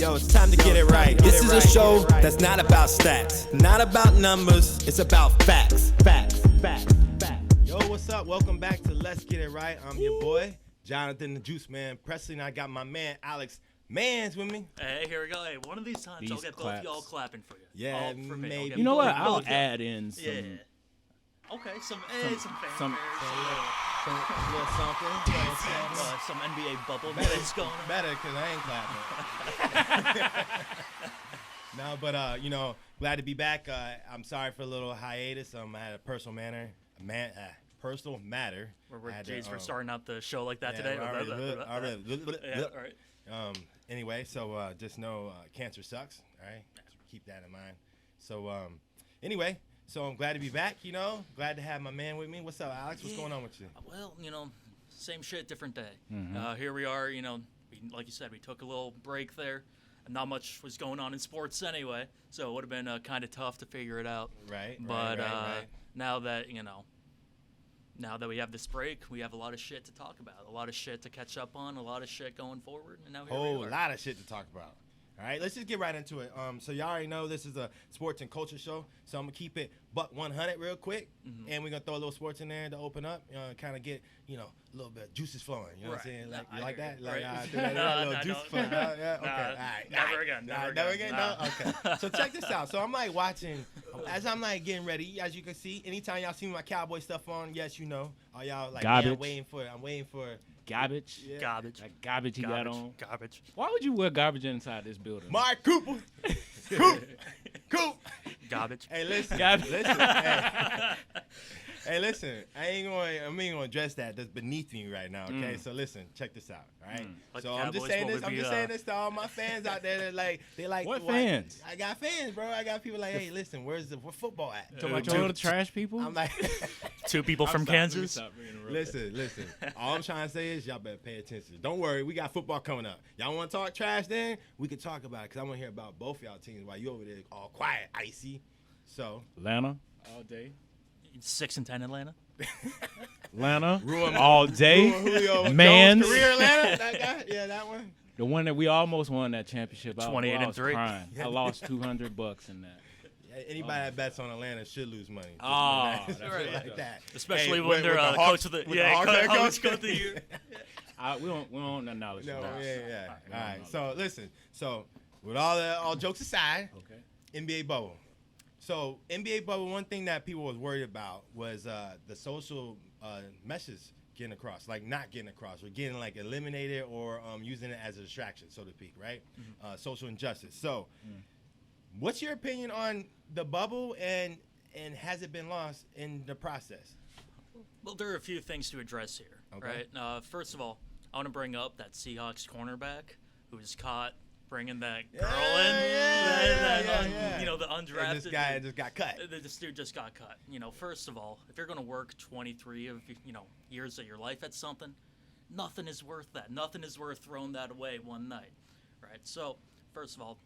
Yo, it's time to get it right. This is a show that's not about stats, not about numbers. It's about facts. Yo, what's up? Welcome back to Let's Get It Right. I'm your boy, Jonathan the Juice Man Presley, and I got my man Alex Mans with me. Hey, here we go. Hey, one of these times I'll get both y'all clapping for you. Yeah, all for me. maybe. You know what? I'll add in some. Yeah. Okay, some some Little something. some NBA bubble Better, that's going on. better, because I ain't clapping. No, but, glad to be back. I'm sorry for a little hiatus. I had a personal matter. We're Jays for starting out the show like that today. Anyway, so just know cancer sucks. All right, keep that in mind. So anyway, so I'm glad to be back. Glad to have my man with me. What's up, Alex? What's going on with you? Well, same shit, different day. Mm-hmm. Here we are. Like you said, we took a little break there. Not much was going on in sports anyway, so it would have been kind of tough to figure it out. Right. But right. now that now that we have this break, we have a lot of shit to talk about, a lot of shit to catch up on, a lot of shit going forward, and now here we are. Whole lot of shit to talk about. All right, let's just get right into it. So y'all already know this is a sports and culture show, so I'm gonna keep it buck 100 real quick, and we're gonna throw a little sports in there to open up, kind of get a little bit of juices flowing. You know what I'm saying? Like you like that? Like a little juice flowing. Yeah. Okay. All right. Never again. Never again. No. Okay. So check this out. So I'm like watching as I'm like getting ready. As you can see, anytime y'all see my cowboy stuff on, yes, all y'all like Garbage. Yeah, I'm waiting for. Garbage. Yeah. Garbage. That garbage he got on. Garbage. Why would you wear garbage inside this building? Mark Cooper. Coop. Garbage. Hey, listen. Garbage. Listen. Hey, listen. I ain't gonna address that. That's beneath me right now. Okay. So listen. Check this out. All right. Like So I'm just saying this. I'm just saying this to all my fans out there that they like. What fans? I got fans, bro. I got people like, hey, listen. Where football at? Talking about your little trash people? I'm like. Two people from Kansas. Listen. All I'm trying to say is y'all better pay attention. Don't worry, we got football coming up. Y'all want to talk trash then? We can talk about it because I want to hear about both y'all teams while you over there all quiet, icy. So Atlanta all day. 6-10 Atlanta. Atlanta Ruin all day. Julio Mans. Jones career Atlanta. That guy? Yeah, that one. The one that we almost won that championship. 28 I and was 3. crying. I lost $200 in that. Anybody that bets on Atlanta should lose money. Oh, Just right. like that. Especially Hey, when with they're the coach Hawks- of the with the Hawks head coach coach. of the year. We don't acknowledge No, that. yeah. All right. So listen. So with all jokes aside, Okay. NBA bubble. So NBA bubble. One thing that people was worried about was the social messages getting across, like not getting across, or getting like eliminated, or using it as a distraction, so to speak, right? Social injustice. So, what's your opinion on the bubble, and has it been lost in the process? Well, there are a few things to address here, Okay. right? First of all, I want to bring up that Seahawks cornerback who was caught bringing that girl the undrafted. And this guy just got cut. This dude just got cut. First of all, if you're going to work 23 of years of your life at something, nothing is worth that. Nothing is worth throwing that away one night, right? So, first of all,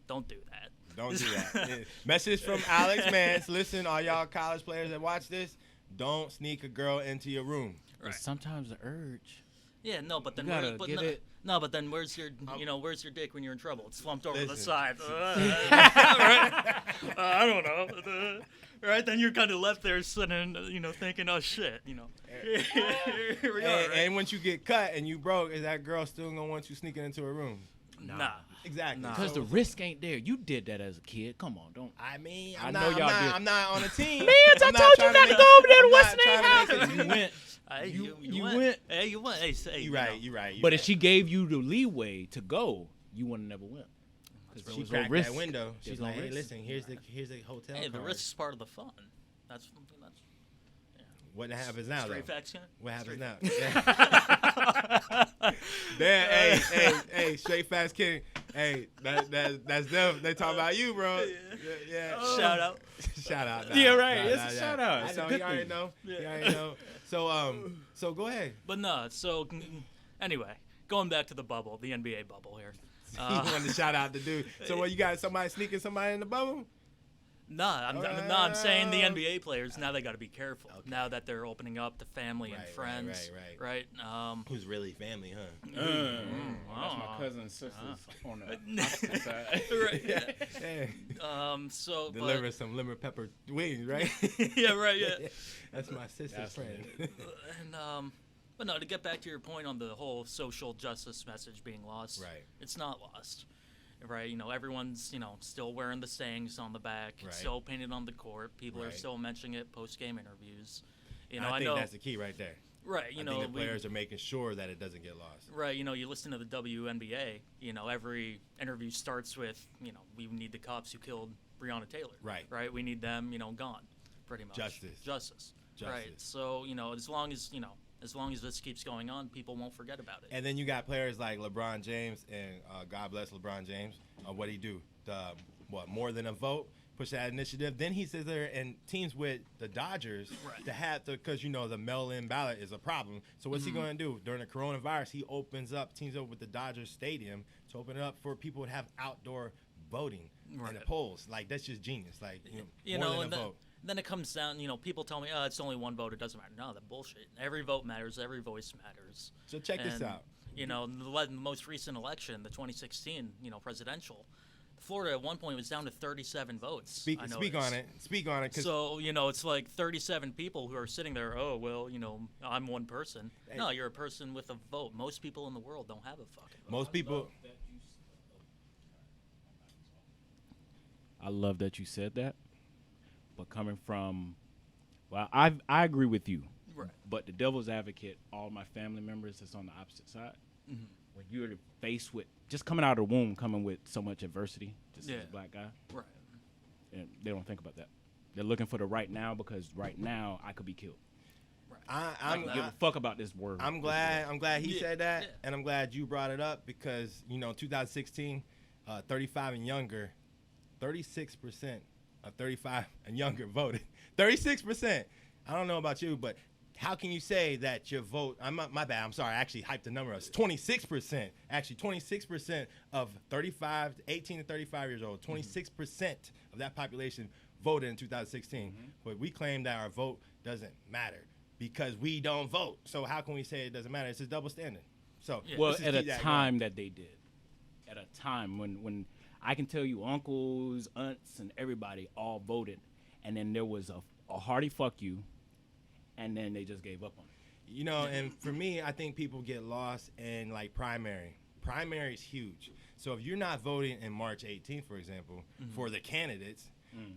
don't do that. Don't do that. Yeah. Message from Alex Mans. Listen, all y'all college players that watch this, don't sneak a girl into your room. Right. Sometimes the urge. Yeah, no, but then You gotta get it. No, but then where's your where's your dick when you're in trouble? It's slumped over the Listen. side. Right? I don't know. Right? Then you're kind of left there sitting, thinking, oh shit, Here we are. Right? And once you get cut and you broke, is that girl still gonna want you sneaking into her room? Nah. Exactly. Because the risk ain't there. You did that as a kid. Come on, don't. I mean, I know y'all did. I'm not on a team. Man, I told you not to go over there to Western House. You went. Hey, You went. Hey, you went. Hey, You right. But if she gave you the leeway to go, you would have never went. She cracked that window, she's like, "Hey, listen, here's the hotel." Hey, the card. risk is part of the fun. That's What happens now, though? straight facts, yeah. What happens Straight now? Damn, hey, straight fast king. Hey, that's them. They talk about you, bro. Yeah. Shout out. Shout out. Yeah, right. It's a shout out. I It's a know. good You already thing. know. Yeah. You already know. So go ahead. But no, so anyway, going back to the bubble, the NBA bubble here. You wanted to shout out the dude. So what, you got somebody sneaking somebody in the bubble? Nah, I'm saying the NBA players now they got to be careful. Okay. Now that they're opening up to family and Right, friends, right. right? Who's really family, huh? That's wow. my cousin and sisters on the opposite side. right. Yeah. Yeah. So Deliver some lemon pepper wings, right? yeah, right. Yeah. That's my sister's That's friend. And but no, to get back to your point on the whole social justice message being lost, Right. It's not lost, right? Everyone's still wearing the sayings on the back, Right. still painted on the court. People are Right. still mentioning it post game interviews. I think know, that's the key right there. right? I think the players are making sure that it doesn't get lost. Right, you listen to the WNBA, every interview starts with, we need the cops who killed Breonna Taylor. Right. Right, we need them, gone, pretty much. Justice. Right. So, as long as this keeps going on, people won't forget about it. And then you got players like LeBron James, and God bless LeBron James. What he do? More than a vote? Push that initiative. Then he sits there and teams with the Dodgers Right. to have to, because the mail-in ballot is a problem. So what's he going to do during the coronavirus? He teams up with the Dodgers Stadium to open it up for people to have outdoor voting in Right. the polls. Like that's just genius. Like You more know, than a vote. then it comes down, people tell me, it's only one vote, it doesn't matter. No, that bullshit. Every vote matters, every voice matters. So check this And, out. The most recent election, the 2016, presidential, Florida at one point was down to 37 votes. Speak on it. Speak on it. 'Cause So, it's like 37 people who are sitting there, oh, well, I'm one person. Hey. No, you're a person with a vote. Most people in the world don't have a fucking vote. most people. I love that you said that, but coming from, I agree with you. Right. But the devil's advocate, all my family members that's on the opposite side, when you're faced with just coming out of the womb, coming with so much adversity, just as a black guy, Right. and they don't think about that. They're looking for the right now because right now I could be killed. I don't give a fuck about this word. I'm glad he Yeah, said that, yeah. and I'm glad you brought it up because 2016, 35 and younger, 36% of 35 and younger voted. 36%. I don't know about you, but how can you say that your vote? My bad. I'm sorry. I actually hyped the number up. It's 26%. Actually, 26% of 18 to 35 years old. 26% of that population voted in 2016. But we claim that our vote doesn't matter because we don't vote. So how can we say it doesn't matter? It's a double standard. So Yeah. Well, let's just at a keep that time that they did, at a time when I can tell you uncles, aunts, and everybody all voted, and then there was a hearty fuck you, and then they just gave up on it. And for me, I think people get lost in like primary. Primary is huge. So if you're not voting in March 18th, for example, for the candidates,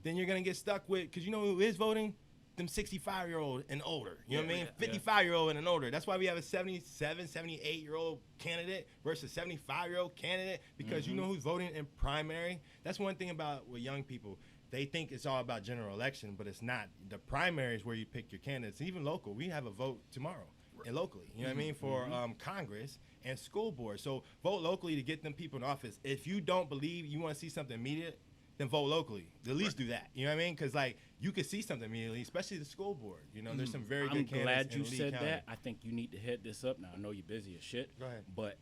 then you're going to get stuck with, because who is voting? Them 65-year-old and older. You know what I mean? 55-year-old and older. That's why we have a 77, 78-year-old candidate versus 75-year-old candidate, because you know who's voting in primary? That's one thing about with young people. They think it's all about general election, but it's not. The primary is where you pick your candidates. Even local, we have a vote tomorrow, and locally. You know what I mean? For Congress and school board. So vote locally to get them people in office. If you don't believe you want to see something immediate, then vote locally. At least do that. You know what I mean? Because you could see something immediately, especially the school board. There's some very good I'm candidates glad you in Lee said County. that. I think you need to head this up. Now I know you're busy as shit. Go ahead. But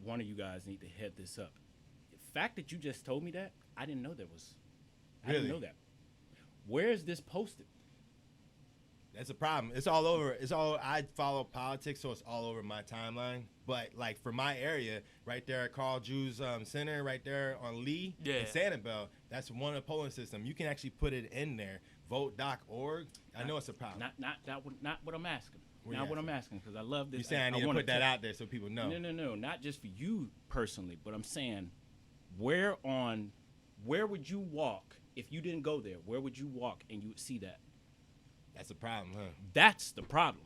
one of you guys need to head this up. The fact that you just told me that, I didn't know there was. I didn't Really? know that. Where is this posted? That's a problem. It's all over. I follow politics, so it's all over my timeline. But like for my area, right there at Carl Drews Center, right there on Lee and Sanibel, that's one of the polling system. You can actually put it in there. Vote.org. I know it's a problem. Not what I'm asking. What Not you what I'm asking, because I love this. You saying I need to wanna put that tell- out there so people know. No. Not just for you personally, but I'm saying, where would you walk if you didn't go there? Where would you walk and you would see that? That's a problem, huh? That's the problem.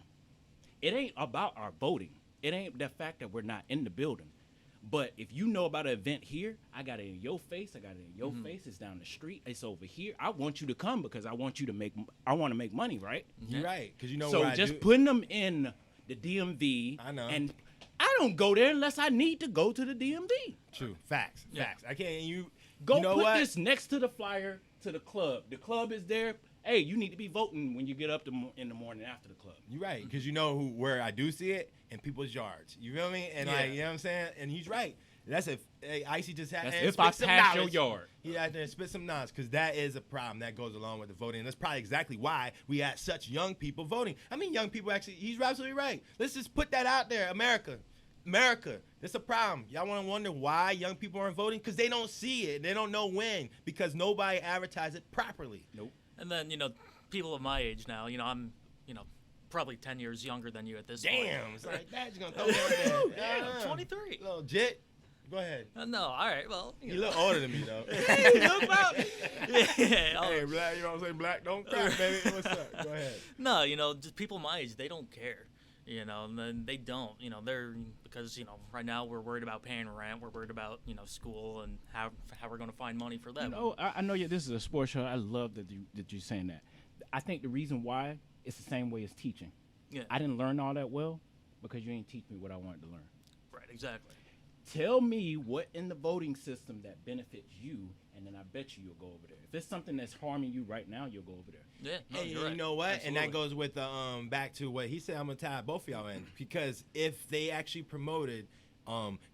It ain't about our voting. It ain't the fact that we're not in the building. But if you know about an event here, I got it in your face. I got it in your face. It's down the street. It's over here. I want you to come because I want to make money, right? You're right, because So where I just do- putting them in the DMV. I know. And I don't go there unless I need to go to the DMV. True. Facts. Yeah. Facts. I can't. Go you know put what? this next to the flyer to the club. The club is there. Hey, you need to be voting when you get up in the morning after the club. You're right, because where I do see it in people's yards. You feel me? And you know what I'm saying? And he's right. That's if Icy just had That's and if spit I some pass your knowledge. yard. He out there and spit some knowledge because that is a problem that goes along with the voting. And that's probably exactly why we had such young people voting. I mean, young people actually, he's absolutely right. Let's just put that out there. America, that's a problem. Y'all want to wonder why young people aren't voting? Because they don't see it. They don't know when because nobody advertised it properly. Nope. And then, people of my age now, I'm, probably 10 years younger than you at this point. Damn. It's like that. You're going to throw me Damn, there. 23. Little jit. Go ahead. No, all right, well. You look older than me, though. look about. Yeah, Hey, black, you know what I'm saying? Black, don't crack, baby. What's up? Go ahead. No, just people my age, they don't care. And then they don't. They're because right now we're worried about paying rent, we're worried about school and how we're going to find money for them. I know this is a sports show. I love that you're saying that. I think the reason why it's the same way as teaching. Yeah. I didn't learn all that well because you didn't teach me what I wanted to learn. Right, exactly. Tell me what in the voting system that benefits you, and then I bet you'll go over there. If it's something that's harming you right now, you'll go over there. Yeah, no, And you're you right. know what? Absolutely. And that goes with back to what he said. I'm gonna tie both of y'all in because if they actually promoted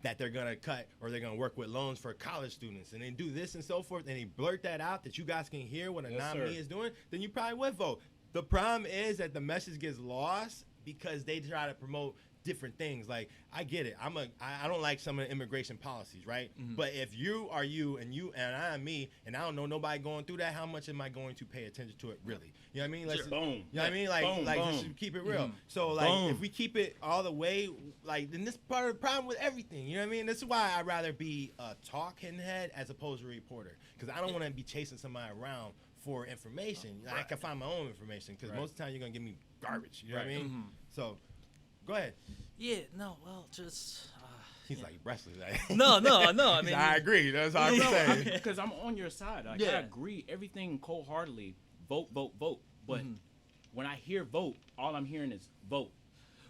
that they're gonna cut or they're gonna work with loans for college students and then do this and so forth, and they blurt that out that you guys can hear what a Yes, nominee sir. is doing, then you probably would vote. The problem is that the message gets lost because they try to promote different things. Like I get it. I don't like some of the immigration policies, right? Mm-hmm. But if you are you and I am me and I don't know nobody going through that, how much am I going to pay attention to it really? You know what I mean? Let's Sure. just- Boom. You know what I mean? Like, Boom, just boom. keep it real. Mhm. So like Boom. if we keep it all the way, like then this part of the problem with everything. You know what I mean? This is why I'd rather be a talking head as opposed to a reporter. Because I don't want to be chasing somebody around for information. I can find my own information because Right. most of the time you're gonna give me garbage. You know what I Right. mean? Mhm. So go ahead. Yeah, no, well, just. He's yeah. like breathless. Like, No, I mean. I agree. That's all I'm No, saying. Because I'm on your side. Like, I Yeah. agree. Everything cold-heartedly. Vote, vote, vote. But Mhm. when I hear vote, all I'm hearing is vote.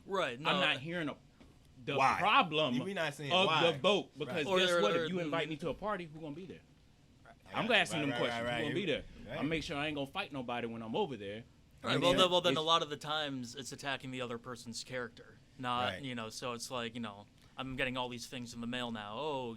Right, no. I'm not hearing the Why? problem We not saying of why. the vote. Because Right. guess Or- what? or- If you invite me to a party, who's going to be there? I'm going to ask them questions. Who's going to be there? Right. I'll make sure I ain't going to fight nobody when I'm over there. Right, And well, then then a it's- lot of the times it's attacking the other person's character. Not, Right. so it's like, I'm getting all these things in the mail now. Oh,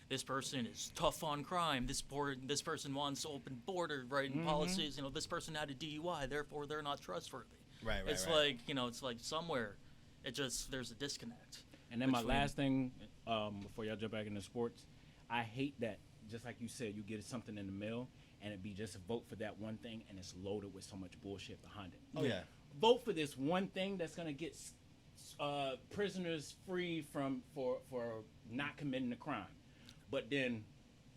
this person is tough on crime. This person wants open border policies. This person had a DUI, therefore they're not trustworthy. Right. It's like, it's like somewhere, there's a disconnect. And then my between- last thing, before y'all jump back into sports, I hate that, just like you said, you get something in the mail and it be just a vote for that one thing and it's loaded with so much bullshit behind it. Oh yeah. Vote for this one thing that's gonna get prisoners free for not committing a crime, but then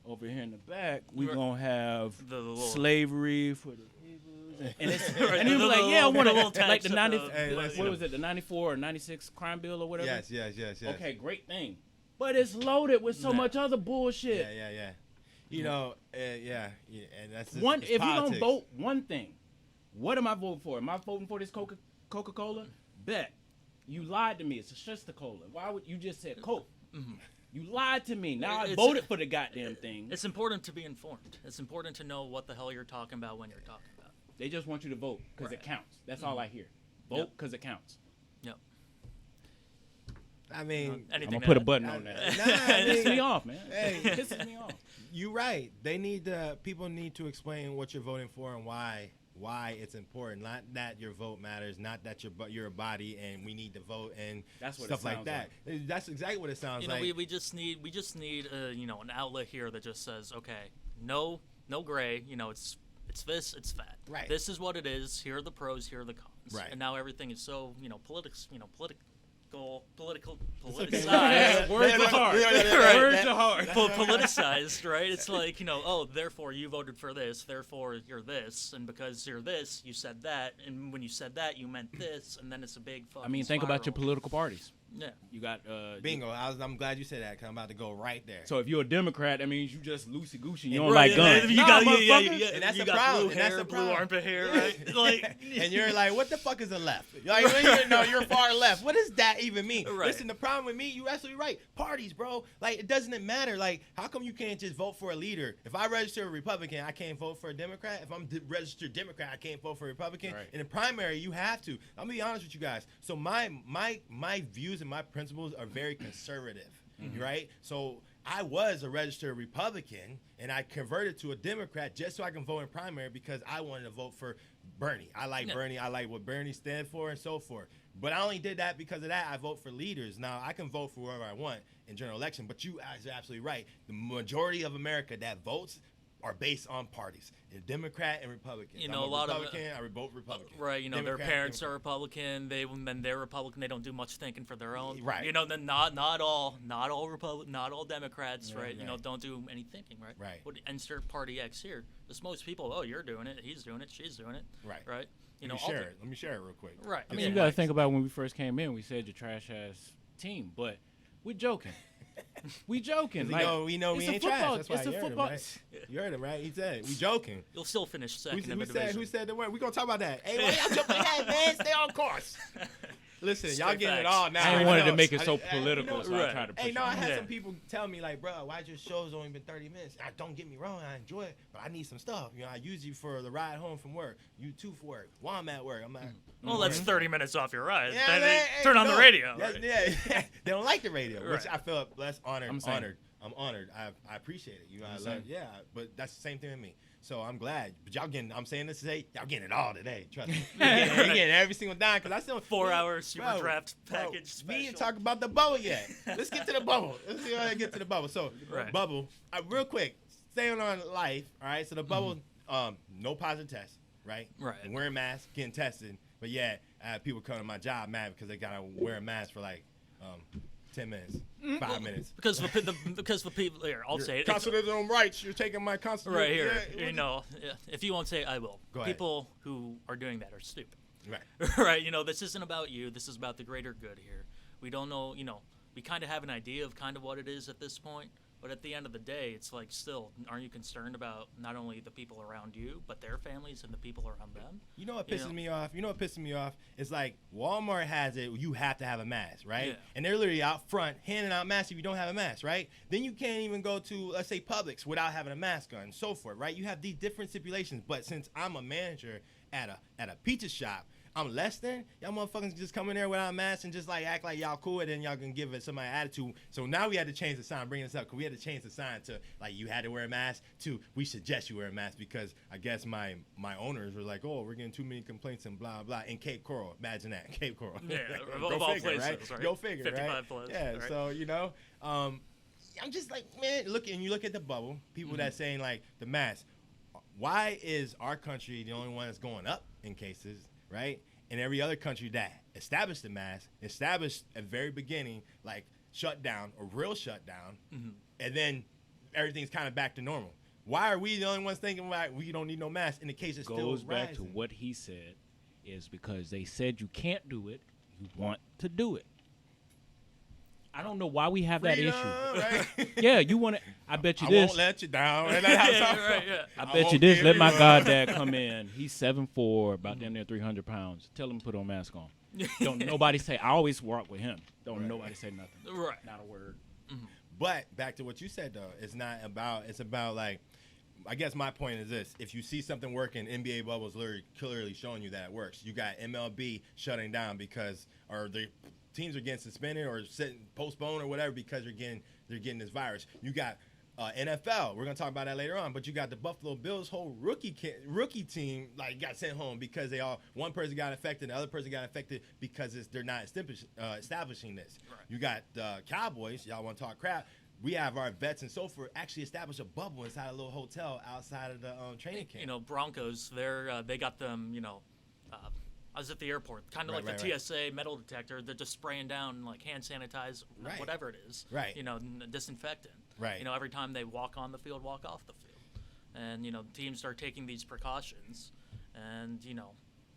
over here in the back we Right. gonna have The little- slavery for the niggas. And it's Right, and you be the like, little- yeah, I want the little to like tax, the 90. Hey, what listen. was it? The 94 or 96 crime bill or whatever. Yes. Okay, great thing. But it's loaded with so Nah. much other bullshit. Yeah. You know, and that's just, One, it's if politics. you don't vote one thing, what am I voting for? Am I voting for this Coca-Cola? Bet. You lied to me. It's a Shasta-Cola. Why would you just said Coke? You lied to me. Now I It's- voted for the goddamn thing. It's important to be informed. It's important to know what the hell you're talking about when you're talking about it. They just want you to vote because it Right. counts. That's all I hear. Vote Yep. because it counts. Yep. I mean, I'm Anything gonna to put a add? button on that. Nah, I It pisses mean, me off, man. Hey. It pisses me off. you're right. They need people need to explain what you're voting for and why it's important. Not that your vote matters, not that you're a body and we need to vote and That's what it stuff like sounds that. That's exactly what it sounds You know, like. we just need an outlet here that just says, okay, no gray. It's this, it's that. Right. This is what it is. Here are the pros. Here are the cons. Right. And now everything is so political, okay. politicized. Words are hard. Right. Words are hard. Politicized, right? It's like, oh, therefore you voted for this, therefore you're this, and because you're this, you said that, and when you said that, you meant this, and then it's a big fucking I mean, think about your spiral. political parties. Yeah. You got Bingo. I'm glad you said that because I'm about to go right there. So if you're a Democrat, that means you just loosey goosey. You Yeah, don't Right, like guns. You Nah, got, motherfucker. And that's you the got problem, blue and that's hair, the blue problem. armpit hair, right? Like, and you're like, what the fuck is a left? Like, you're far left. What does that even mean? Right. Listen, the problem with me, you're absolutely right. Parties, bro. Like, it doesn't matter. Like, how come you can't just vote for a leader? If I register a Republican, I can't vote for a Democrat. If I'm registered Democrat, I can't vote for a Republican. Right. In the primary, you have to. I'm gonna be honest with you guys. So my views and my principles are very conservative. right? So I was a registered Republican, and I converted to a Democrat just so I can vote in primary because I wanted to vote for Bernie. I like Bernie. I like what Bernie stands for and so forth. But I only did that because of that. I vote for leaders. Now, I can vote for whoever I want in general election, but you are absolutely right. The majority of America that votes are based on parties. They're Democrat and Republican. You know, I'm a lot Republican, of I vote Republican. right. You know, Democrat, their parents Democrat. are Republican. Then they're Republican. They don't do much thinking for their own. Right. You know, then not all not all Democrats, right? You know, right. don't do any thinking, right? Right. What insert party X here? There's most people. Oh, you're doing it. He's doing it. She's doing it. Right. Right. You know, Let me share it real quick. Right. I mean, you got to think about when we first came in. We said your trash ass team, but we're joking. We joking. We know we it's a ain't football- trash. That's why it's a you heard him, football- right? You heard him, right? He said, we joking. You'll still finish second in the Who division. said the word? We gonna talk about that. Hey, why y'all jumping ahead, man? Stay on course. Listen, y'all Straight getting it facts. all now. I ain't know. wanted to make it so you political, know, so I right. tried to push Hey, no, it. I had Yeah. some people tell me like, bro, why your show's only been 30 minutes? Don't get me wrong, I enjoy it, but I need some stuff. You know, I use you for the ride home from work. You too for work. While I'm at work, I'm like, Well, that's 30 minutes off your ride. yeah, Then man, they turn on the no. radio. That's- right? Yeah, they don't like the radio, which Right. I feel less honored. I'm saying- I'm honored. I appreciate it. You know, I I'm love. saying. Yeah, but that's the same thing with me. So I'm glad. But y'all getting. I'm saying this today. Y'all getting it all today. Trust me. You're getting every single dime because I still 4-hour super Bro, draft bro, package We didn't special. talk about the bubble yet. Let's get to the bubble. Let's get to the bubble. So Right. bubble. Real quick, staying on life. All right. So the bubble. No positive tests. Right. Right. Wearing masks, getting tested. But yeah, I had people come to my job mad because they gotta wear a mask for like 10 minutes, 5 minutes. Because the people here, I'll say it. It's- Constitutional rights. You're taking my constitutional right here. Yeah, You know, if you won't say it, I will. Go ahead. People who are doing that are stupid. Right. Right. You know, this isn't about you. This is about the greater good here. We don't know. You know, we kind of have an idea of kind of what it is at this point. But at the end of the day, it's like, still, aren't you concerned about not only the people around you, but their families and the people around them? You know what You pisses know? me off? You know what pisses me off? It's like Walmart has it. You have to have a mask, right? Yeah. And they're literally out front handing out masks if you don't have a mask, right? Then you can't even go to, let's say, Publix without having a mask on and so forth, right? You have these different stipulations. But since I'm a manager at a pizza shop, I'm less than. Y'all motherfuckers just come in there without a mask and just like act like y'all cool, and then y'all can give it somebody attitude. So now we had to change the sign, bring this up, because we had to change the sign to like you had to wear a mask to we suggest you wear a mask because I guess my owners were like, oh, we're getting too many complaints and blah blah. In Cape Coral, imagine that, Cape Coral. Yeah, Go of all figure, places, right? Go figure, 55 right? plus, Yeah. right? So you know, I'm just like, man, you look at the bubble. People that saying like the mask. Why is our country the only one that's going up in cases, right? And every other country that established the mask, established at the very beginning, like shutdown or real shutdown, and then everything's kind of back to normal. Why are we the only ones thinking like we don't need no mask in the case it's still Goes back rising? to what he said, is because they said you can't do it, you want to do it. I don't know why we have that Freedom, issue. right? Yeah, you want to. I bet you I this. won't let you down. And Yeah, that's how- right, yeah. I I bet you won't this. give Let my you goddad come in. He's 7'4", about damn near 300 pounds. Tell him to put on mask on. Don't nobody say. I always walk with him. Don't Right. nobody say nothing. Right. Not a word. But back to what you said though, it's not about. It's about like, I guess my point is this: if you see something working, NBA bubble's literally clearly showing you that it works. You got MLB shutting down because, or the teams are getting suspended or postponed or whatever because they're getting this virus. You got NFL. We're gonna talk about that later on. But you got the Buffalo Bills whole rookie team like got sent home because one person got infected, the other person got infected because they're not establishing this. Right. You got the Cowboys. Y'all want to talk crap? We have our vets and so forth actually establish a bubble inside a little hotel outside of the training camp. You know, Broncos, they got them, you know, I was at the airport, kind of Right, like right, the TSA metal detector. They're just spraying down like hand sanitizer, Right. whatever it is. Right. You know, disinfectant. Right. You know, every time they walk on the field, walk off the field. And, you know, teams are taking these precautions. And, you know,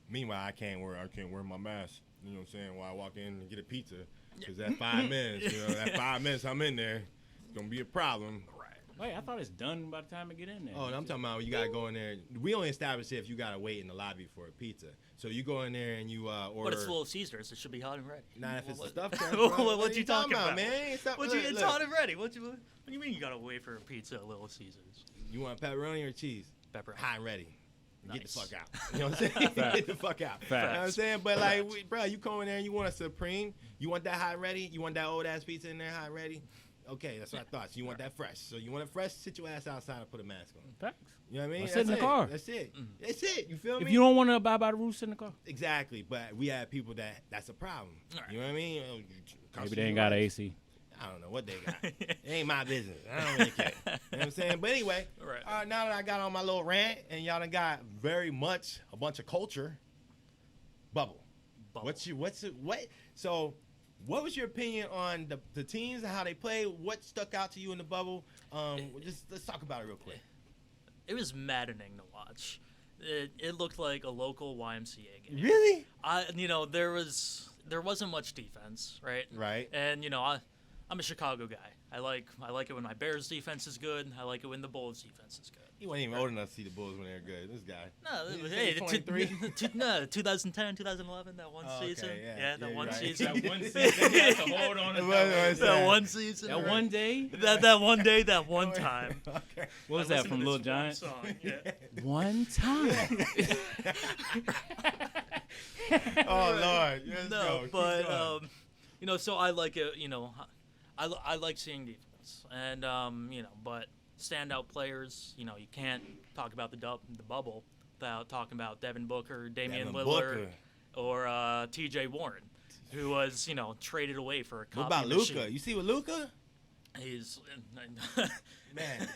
Meanwhile, I can't wear my mask. You know what I'm saying? While I walk in and get a pizza, because that 5 minutes, that 5 minutes I'm in there, it's gonna be a problem. right. Wait, I thought it's done by the time I get in there. Oh, I'm talking about you gotta go in there. We only establish it if you gotta wait in the lobby for a pizza. So you go in there and you order. But it's Little Caesars. It should be hot and ready. Not if it's the What- stuff crust, bro. what you talking about, man? It's What look, it's look. hot and ready. What do you mean you gotta wait for a pizza at Little Caesars? You want pepperoni or cheese? Pepperoni. Hot and ready. Get the Nice. fuck out. You know what I'm saying? Get the fuck out. You know what I'm saying? But like, bro, you go in there and you want a Supreme. You want that hot and ready? You want that old ass pizza in there hot and ready? Okay, that's what I thought. So you want that fresh. So you want it fresh, sit your ass outside and put a mask on. Facts. You know what I mean? Or sit in the it. car. That's it. That's it. You feel me? If you don't want to abide by the rules, sit in the car. Exactly. But we have people that's a problem. Right. You know what I mean? Maybe they ain't got an AC. I don't know what they got. It ain't my business. I don't really care. You know what I'm saying? But anyway, Right. Now that I got on my little rant and y'all done got very much a bunch of culture, Bubble. So what was your opinion on the teams and how they play? What stuck out to you in the bubble? Let's talk about it real quick. It was maddening to watch. It looked like a local YMCA game. Really? There wasn't much defense, right? Right. And I'm a Chicago guy. I like it when my Bears defense is good. I like it when the Bulls defense is good. He wasn't even old enough to see the Bulls when they were good. This guy. No, He's 23. 2010, 2011, that one season. Yeah, that you're one right. season. That one season, you have to hold on to That one season. That right? one day. That one day, that one time. Okay. What was I that listened from to Lil this Jon? one song, yeah. One time. Oh Lord. Let's No, go. Keep but going. so I like it. I like seeing defense, and but standout players. You can't talk about the bubble without talking about Devin Booker, Damian Devin Lillard, Booker. or T.J. Warren, who was traded away for a copy What about machine. Luka? You see what Luka? He's Man.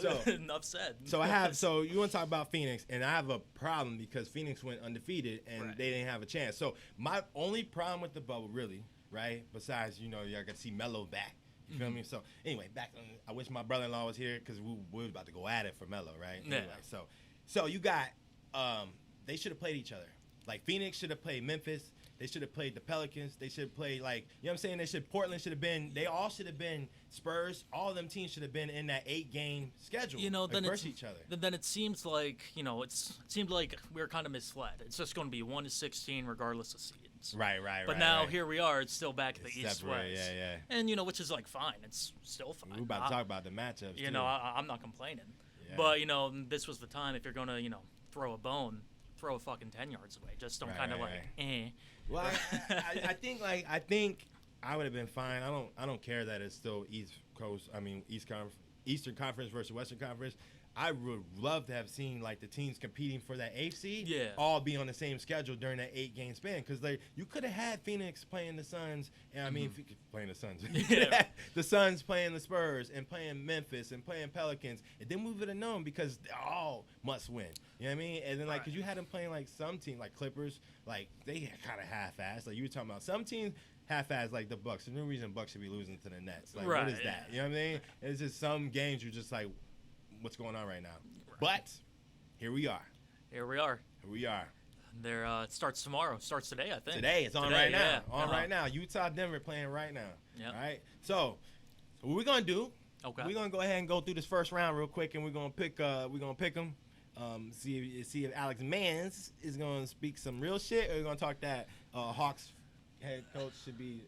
So- enough said. So you want to talk about Phoenix, and I have a problem because Phoenix went undefeated and Right. they didn't have a chance. So my only problem with the bubble, really, right? Besides, y'all got to see Melo back. You feel me? So anyway, I wish my brother-in-law was here because we were about to go at it for Melo, right? Yeah. Anyway, so you got they should have played each other. Like Phoenix should have played Memphis. They should have played the Pelicans. They should have played Portland should have been. They all should have been Spurs. All of them teams should have been in that 8-game schedule. Then versus each other. Then it seems like it seemed like we were kind of misled. It's just going to be 1-16 regardless of seeds. Right. But now here we are. It's still back to the It's East separate, West. yeah. And which is fine. It's still fine. We're about to talk about the matchups. too. I'm not complaining. Yeah. But this was the time if you're gonna throw a bone, throw a fucking 10 yards away. Just don't kind of right. Well, I think I would have been fine. I don't care that it's still East Coast. I mean Eastern Conference versus Western Conference. I would love to have seen the teams competing for that eighth seed all be on the same schedule during that 8-game span because you could have had Phoenix playing the Suns and playing the Suns, the Suns playing the Spurs and playing Memphis and playing Pelicans and then we would have known because they're all must win. You know what I mean? And then because you had them playing some team like Clippers, they kind of half-assed. You were talking about some teams. Half-assed like the Bucks. There's no reason Bucks should be losing to the Nets. What is that? You know what I mean? It's just some games you're just what's going on right now? Right. But here we are. Here we are. It starts tomorrow. Starts today, I think. Today, it's on Today, right now. yeah. Right now. Utah, Denver playing right now. Yep. All right. So what we're gonna do? Okay. We're gonna go ahead and go through this first round real quick, and we're gonna pick them. See if Alex Mans is gonna speak some real shit, or we're gonna talk that Hawks head coach should be,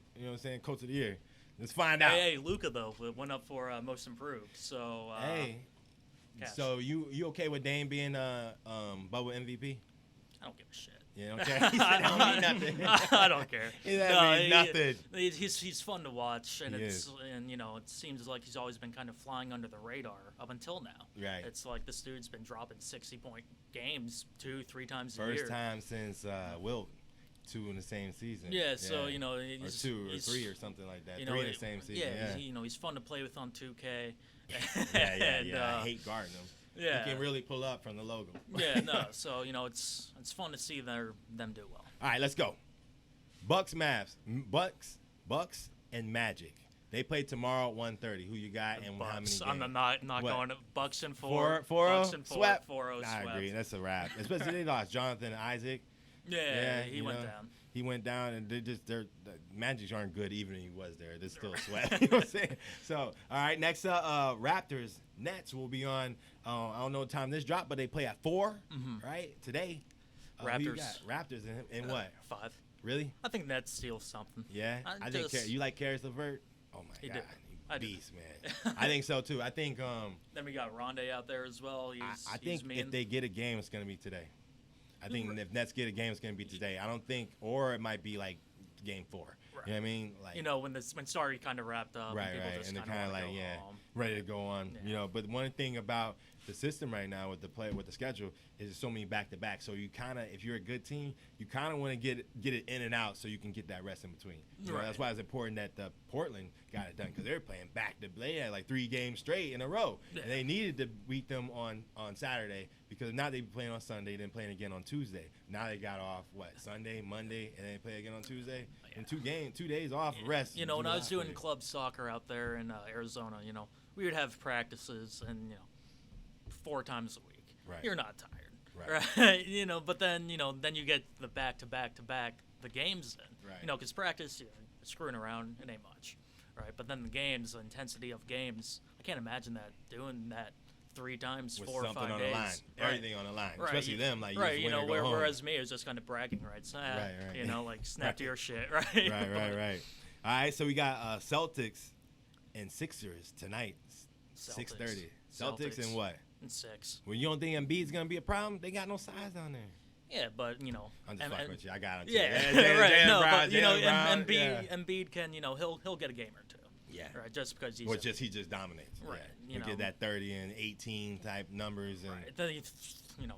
coach of the year. Let's find out. Hey, Luka though went up for most improved. So cash. So you okay with Dame being bubble MVP? I don't give a shit. Yeah, okay. He said I don't mean nothing. I don't care. That means nothing. He's fun to watch, and it seems like he's always been kind of flying under the radar up until now. Right. It's like this dude's been dropping 60-point games 2-3 times a year. First time since Wilt, 2 in the same season. Yeah, so he's, or 2 or 3 or something like that. 3 in the same season. Yeah, he's fun to play with on 2K. I hate guarding him. Yeah. You can really pull up from the logo. Yeah, no. So it's fun to see them do well. All right, let's go. Bucks, Mavs, Bucks, and Magic. They play tomorrow at 1:30. Who you got and how many games? I'm not going to Bucks and 4. 4-0 Bucks and 4. swept. 4-0 I swept. agree. That's a wrap. Especially they lost Jonathan Isaac. Yeah, he went down. He went down, and the Magic aren't good even if he was there. They're still a sweat. You know what I'm saying? So, all right, next up, Raptors, Nets will be on, I don't know what time this dropped, but they play at 4, right, today. Who you Raptors. got? Raptors in what? 5. Really? I think Nets steals something. Yeah? I think you like Karis LeVert? Oh, my He God. did. I You do. beast, man. I think so, too. I think Then we got Rondé out there as well. I think if they get a game, it's going to be today. I think if Nets get a game, it's going to be today. I don't think, or it might be game 4. You know what I mean? Like, You know, when Starry kind of wrapped up, right, and people right, just and they're kind of like, go yeah, home. ready to go on. Yeah. You know, but one thing about the system right now with the schedule is so many back to back. So you kind of, if you're a good team, you kind of want to get it in and out so you can get that rest in between. You know, Right. that's why it's important that Portland got it done because they're playing back to they had like 3 games straight in a row, Yeah. and they needed to beat them on Saturday because now they be playing on Sunday, then playing again on Tuesday. Now they got off Sunday, Monday, and then they play again on Tuesday. And 2 days off rest. You know, when I was doing club. club soccer out there in Arizona, you know, we would have practices and 4 times a week. Right. You're not tired, Right. right? You know, but then then you get the back to back the games in. Right. You know, because practice, you're screwing around, it ain't much, right? But then the games, the intensity of games, I can't imagine doing that 3 times, With 4 or something 5 on days. the line, Right. everything on the line, Right. especially them. Like right, just win or go home. whereas me, it was just kind of bragging rights. Right. You know, like snap Right. to your shit, right? Right. All right, so we got Celtics and Sixers tonight, 6:30. Celtics and what? And 6. Well, you don't think Embiid's gonna be a problem? They got no size down there. Yeah, but I'm just fucking with you. I got him. Too. Yeah, Jaylen- right. Jaylen No, Brown, but Jaylen Brown, Embiid, yeah. Embiid can, he'll get a game or 2. Yeah. Right, just because he's Or just he just dominates. Right, Yeah. you He get know. that 30 and 18 type numbers and right. Then you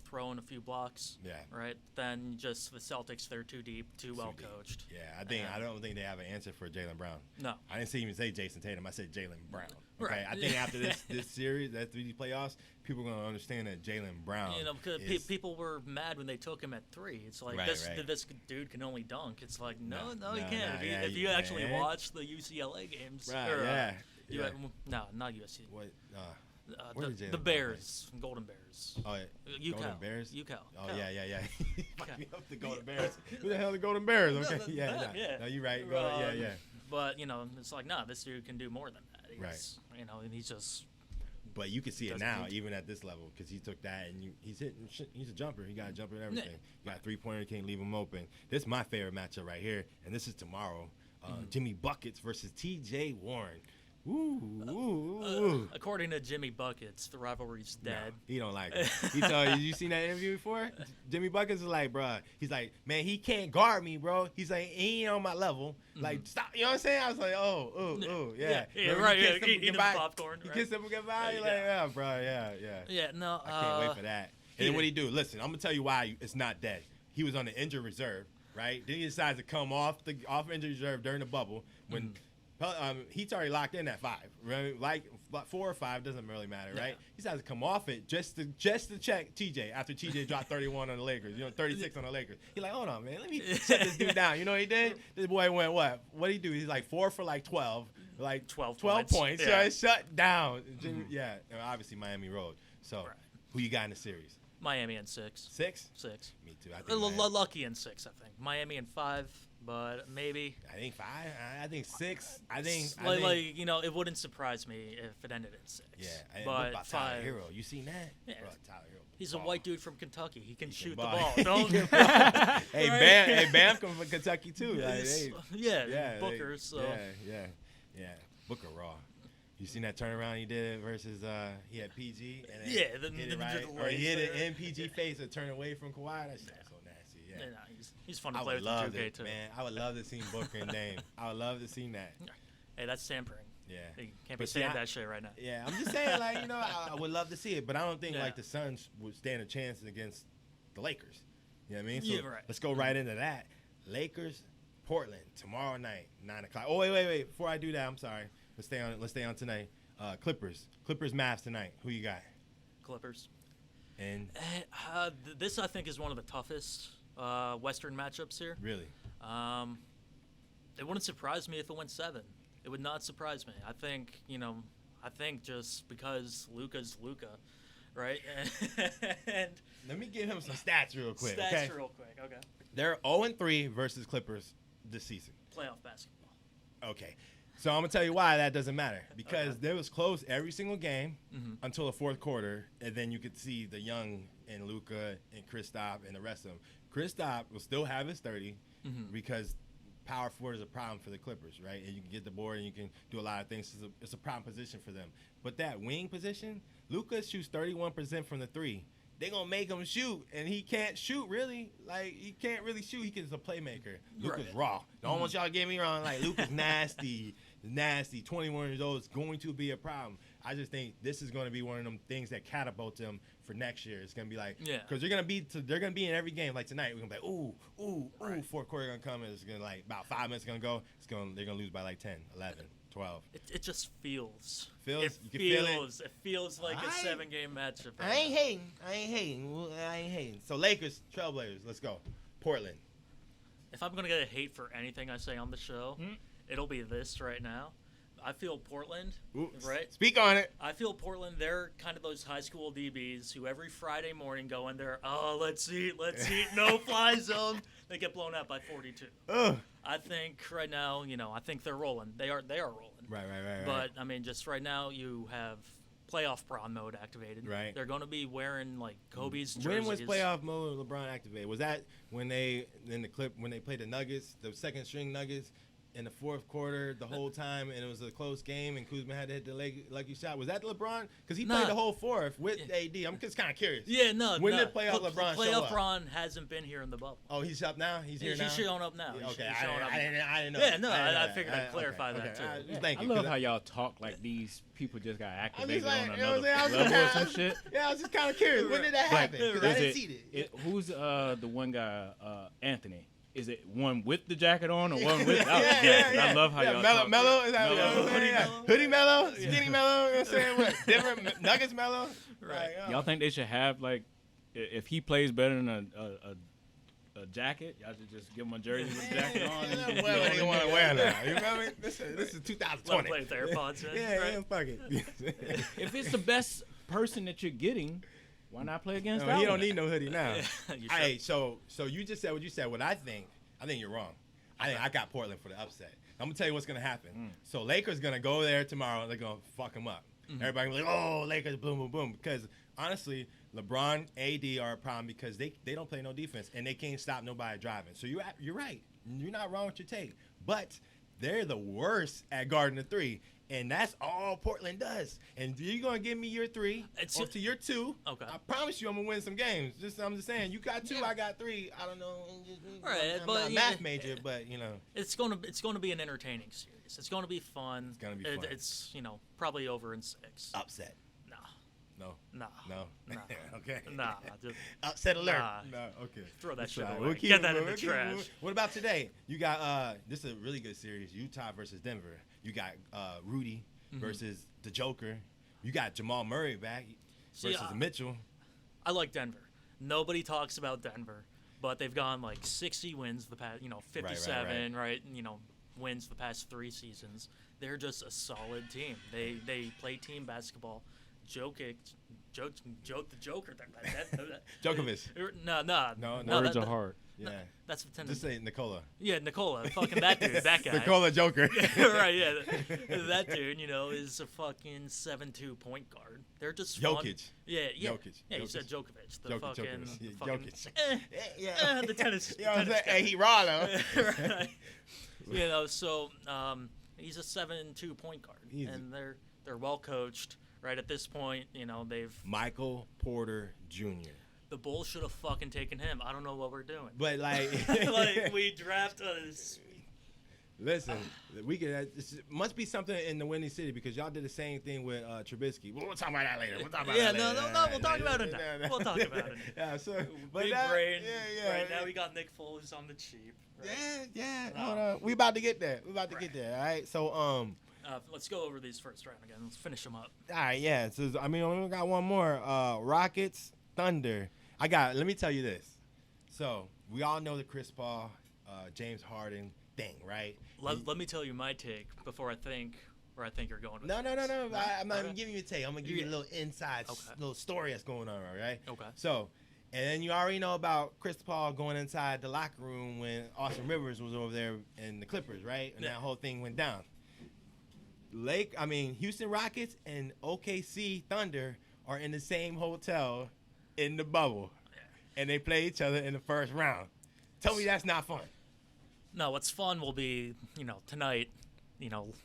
throw in a few blocks. Yeah. Right. Then just the Celtics, they're too deep, too well deep. coached. yeah, And- I don't think they have an answer for Jaylen Brown. No. I didn't even say Jason Tatum. I said Jaylen Brown. Okay, Right. I think after this series, that 3D playoffs, people are gonna understand that Jaylen Brown. You know, because is, people were mad when they took him at 3. It's like Right, this right. this dude can only dunk. It's like no, he no, can't. no, if you, yeah, if you actually yeah. watch the UCLA games, Right, or, yeah, you- yeah. No, not USC. What? Where did Jaylen The Brown Bears, Golden Bears. Oh, yeah. UCal. Golden Bears? UCal. Oh Cal. yeah. Fuck me up, the Golden Bears. Who the hell are the Golden Bears? Okay, No, yeah, them, yeah. No, you're right. Yeah. But it's like, nah, this dude can do more than that. He's, and he's just But you can see it Doesn't now, need to. even at this level, because he took that and he's hitting. He's a jumper. He got a jumper and everything. Got a 3-pointer. Can't leave him open. This is my favorite matchup right here, and this is tomorrow. Jimmy Buckets versus T.J. Warren. Ooh. according to Jimmy Buckets, the rivalry's No, dead. he don't like it. He told you seen that interview before? Jimmy Buckets is like, bruh, he's like, man, he can't guard me, bro. He's like, he ain't on my level. Like, stop. You know what I'm saying? I was like, oh, yeah. Yeah, Remember right. he Yeah, kissed him eating the goodbye? popcorn. He Right? kissed him goodbye. You're like, yeah, bro, yeah. Yeah, no. I can't wait for that. And then what yeah. he do? Listen, I'm gonna tell you why it's not dead. He was on the injured reserve, right? Then he decides to come off injured reserve during the bubble when he's already locked in at 5, right? Like 4 or 5 doesn't really matter, right? He decides to come off it just to check TJ after TJ dropped 31 on the Lakers, 36 on the Lakers. He's like, hold on, man, let me shut this dude down. You know what he did? This boy went what? What did he do? He's like 4 for like 12, like 12 points. points. So Yeah. it's shut down. Jimmy, yeah, and obviously Miami Road. So Right. who you got in the series? Miami in 6. 6? 6. Me too. I think Lucky in 6, I think. Miami in 5, but maybe. I think 5. I think 6. I think. It wouldn't surprise me if it ended in 6. Yeah. And but what about Tyler 5. Hero? You seen that? Yeah. Bro, Tyler Hero. He's a ball. white dude from Kentucky. He can shoot the ball. ball. Don't. Hey, Right? Bam come from Kentucky too. Like, they, yeah, Booker. So yeah. Booker raw. You seen that turnaround he did versus he had PG and then Yeah, the- hit the- it right, the or he hit it laser. in PG face and turn away from Kawhi. That shit was so nasty. Yeah. he's fun to I play would with love in 2K it, too. man. I would love to see Booker and Dame. I would love to see that. Hey, that's tampering. Yeah. You can't But be see, saying I- that shit right now. Yeah, I'm just saying, like, I would love to see it, but I don't think Yeah. like the Suns would stand a chance against the Lakers. You know what I mean? So Yeah, right. let's go right into that. Lakers, Portland tomorrow night, 9:00. Oh wait! Before I do that, I'm sorry. Let's stay on tonight. Clippers, Mavs tonight. Who you got? Clippers. And This I think is one of the toughest Western matchups here. really, It wouldn't surprise me if it went 7. It would not surprise me. I think just because Luka's Luka, right? And let me give him some stats real quick. stats Okay, real quick. Okay. they're 0-3 versus Clippers this season. Playoff basketball. Okay. So I'm gonna tell you why that doesn't matter because Okay. they was close every single game Mhm. until the fourth quarter, and then you could see the young and Luka and Kristaps and the rest of them. Kristaps will still have his 30 Mhm. because power forward is a problem for the Clippers, right? And you can get the board and you can do a lot of things. It's a problem position for them. But that wing position, Luka shoots 31% from the 3. they're going to make him shoot, and he can't shoot, really. Like, he can't really shoot. He's a playmaker. Luka's Right. raw. Don't want y'all to get me wrong. Like, Luka's nasty, 21 years old. It's going to be a problem. I just think this is going to be one of them things that catapults them for next year. It's going to be like, Yeah. because they're going to be in every game. Like tonight, we're going to be like, ooh, Right. fourth quarter going to come, and it's going to like about 5 minutes going to go. They're going to lose by like 10, 11, 12. It just feels. Feels? It You can feel it? feels. It feels like a Aight. 7-game matchup. I ain't hating. So Lakers, Trailblazers, let's go. Portland. If I'm gonna get hate for anything I say on the show, it'll be this right now. I feel Portland, Ooh, right? Speak on it. I feel Portland. They're kind of those high school DBs who every Friday morning go in there. Oh, let's eat, no fly zone. They get blown out by 42. Ugh. I think right now, I think they're rolling. They are rolling. Right. But I mean, just right now, you have playoff Braun mode activated. Right. They're going to be wearing like Kobe's jerseys. When was playoff mode LeBron activated? Was that when they played the Nuggets, the second string Nuggets, in the fourth quarter the whole time, and it was a close game, and Kuzma had to hit the lucky shot? Was that LeBron? Because he played the whole fourth with AD. I'm just kind of curious. Yeah, no. When no. did playoff LeBron show Playoff up? Braun hasn't been here in the bubble. Oh, he's up now. He's here now. He's showing up now. Yeah, He's- okay, he's showing up. I didn't know. Yeah, no, didn't know I that. figured I'd clarify that, too. Okay. Yeah. Thank I you. love 'cause how y'all talk like these people just got I'm activated just like, on you know what another I'm saying? level or some shit. Yeah, I was just kind of curious. When did that happen? Like, 'Cause I is didn't see it. Who's the one guy, Anthony? Is it one with the jacket on or one without the jacket? I love how y'all talk. Mellow, is that Mellow. what I'm saying? Mellow. Hoodie mellow, skinny mellow. You know what I'm saying? What? Different Nuggets mellow. Right. Like, oh. Y'all think they should have like, if he plays better than a jacket, y'all should just give him a jersey with a jacket on. And Yeah, just whatever be they on want in to there. wear now. You feel me? This is Let him 2020. play with the AirPods in. Yeah, right? yeah, fuck it. If it's the best person that you're getting, why not play against No, that he one? don't need no hoodie now. You should. Hey, so you just said what you said. What I think you're wrong. I got Portland for the upset. I'm gonna tell you what's gonna happen. So Lakers gonna go there tomorrow. They're gonna fuck them up. Everybody gonna be like, oh, Lakers, boom, boom, boom. Because honestly, LeBron, AD are a problem because they don't play no defense and they can't stop nobody driving. So you're right. You're not wrong with your take. But they're the worst at guarding the three. And that's all Portland does. And you're gonna give me your three or to your two. Okay. I promise you, I'm gonna win some games. I'm just saying, you got two, I got three. I don't know. Right, I'm but not a yeah, math major, but you know. It's gonna be an entertaining series. It's gonna be fun. It's gonna be fun. It's probably over in 6. Upset. No. No. No. No. Nah. Okay. Nah. Just Upset alert. Nah. No. Okay. throw that That's shit right. away. We'll keep Get it that in moving. the We'll keep it trash. moving. What about today? You got this is a really good series. Utah versus Denver. You got Rudy versus the Joker. You got Jamal Murray back See, versus Mitchell. I like Denver. Nobody talks about Denver, but they've gone like 60 wins the past, 57, right? Wins the past 3 seasons. They're just a solid team. They play team basketball. Joke the Joker. Djokovic. No. Words are hard. Yeah. That's the Just say Nikola. Yeah, Nikola. Fucking that dude. That guy. Nikola Joker. Right, yeah. That dude, is a fucking 7'2" point guard. They're just fun. Jokic. Yeah. Jokic. Yeah, you Jokic. said Djokovic. The Jokic, fucking, Jokic. the Yeah, fucking Jokic. Yeah. the tennis. You know what I'm tennis saying? Hey, he raw though. right. So he's a 7'2" point guard, Easy. and they're well coached. Right at this point, they've Michael Porter Jr. the Bulls should have fucking taken him. I don't know what we're doing. But like, like we draft us. listen, we could. It must be something in the Windy City because y'all did the same thing with Trubisky. We'll talk about that later. We'll talk about Yeah, that no, later. no, we'll talk about it now. We'll talk about it. Yeah, so but Big that, brain. Yeah. Right now we got Nick Foles on the cheap. Right? Yeah. No. Hold on. We about to get there. We about to get there. All right. So Let's go over these first round again. Let's finish them up. all right. Yeah. So I mean, we only got one more. Rockets, Thunder. Let me tell you this. So we all know the Chris Paul, James Harden thing, right? Let me tell you my take before I think where I think you're going with No. this. I'm not Okay. even giving you a take. I'm gonna give you a little inside, little story that's going on, all right? Okay. So, and then you already know about Chris Paul going inside the locker room when Austin Rivers was over there in the Clippers, right? And Yeah. that whole thing went down. Houston Rockets and OKC Thunder are in the same hotel in the bubble, and they play each other in the first round. Tell me that's not fun. No, what's fun will be, tonight,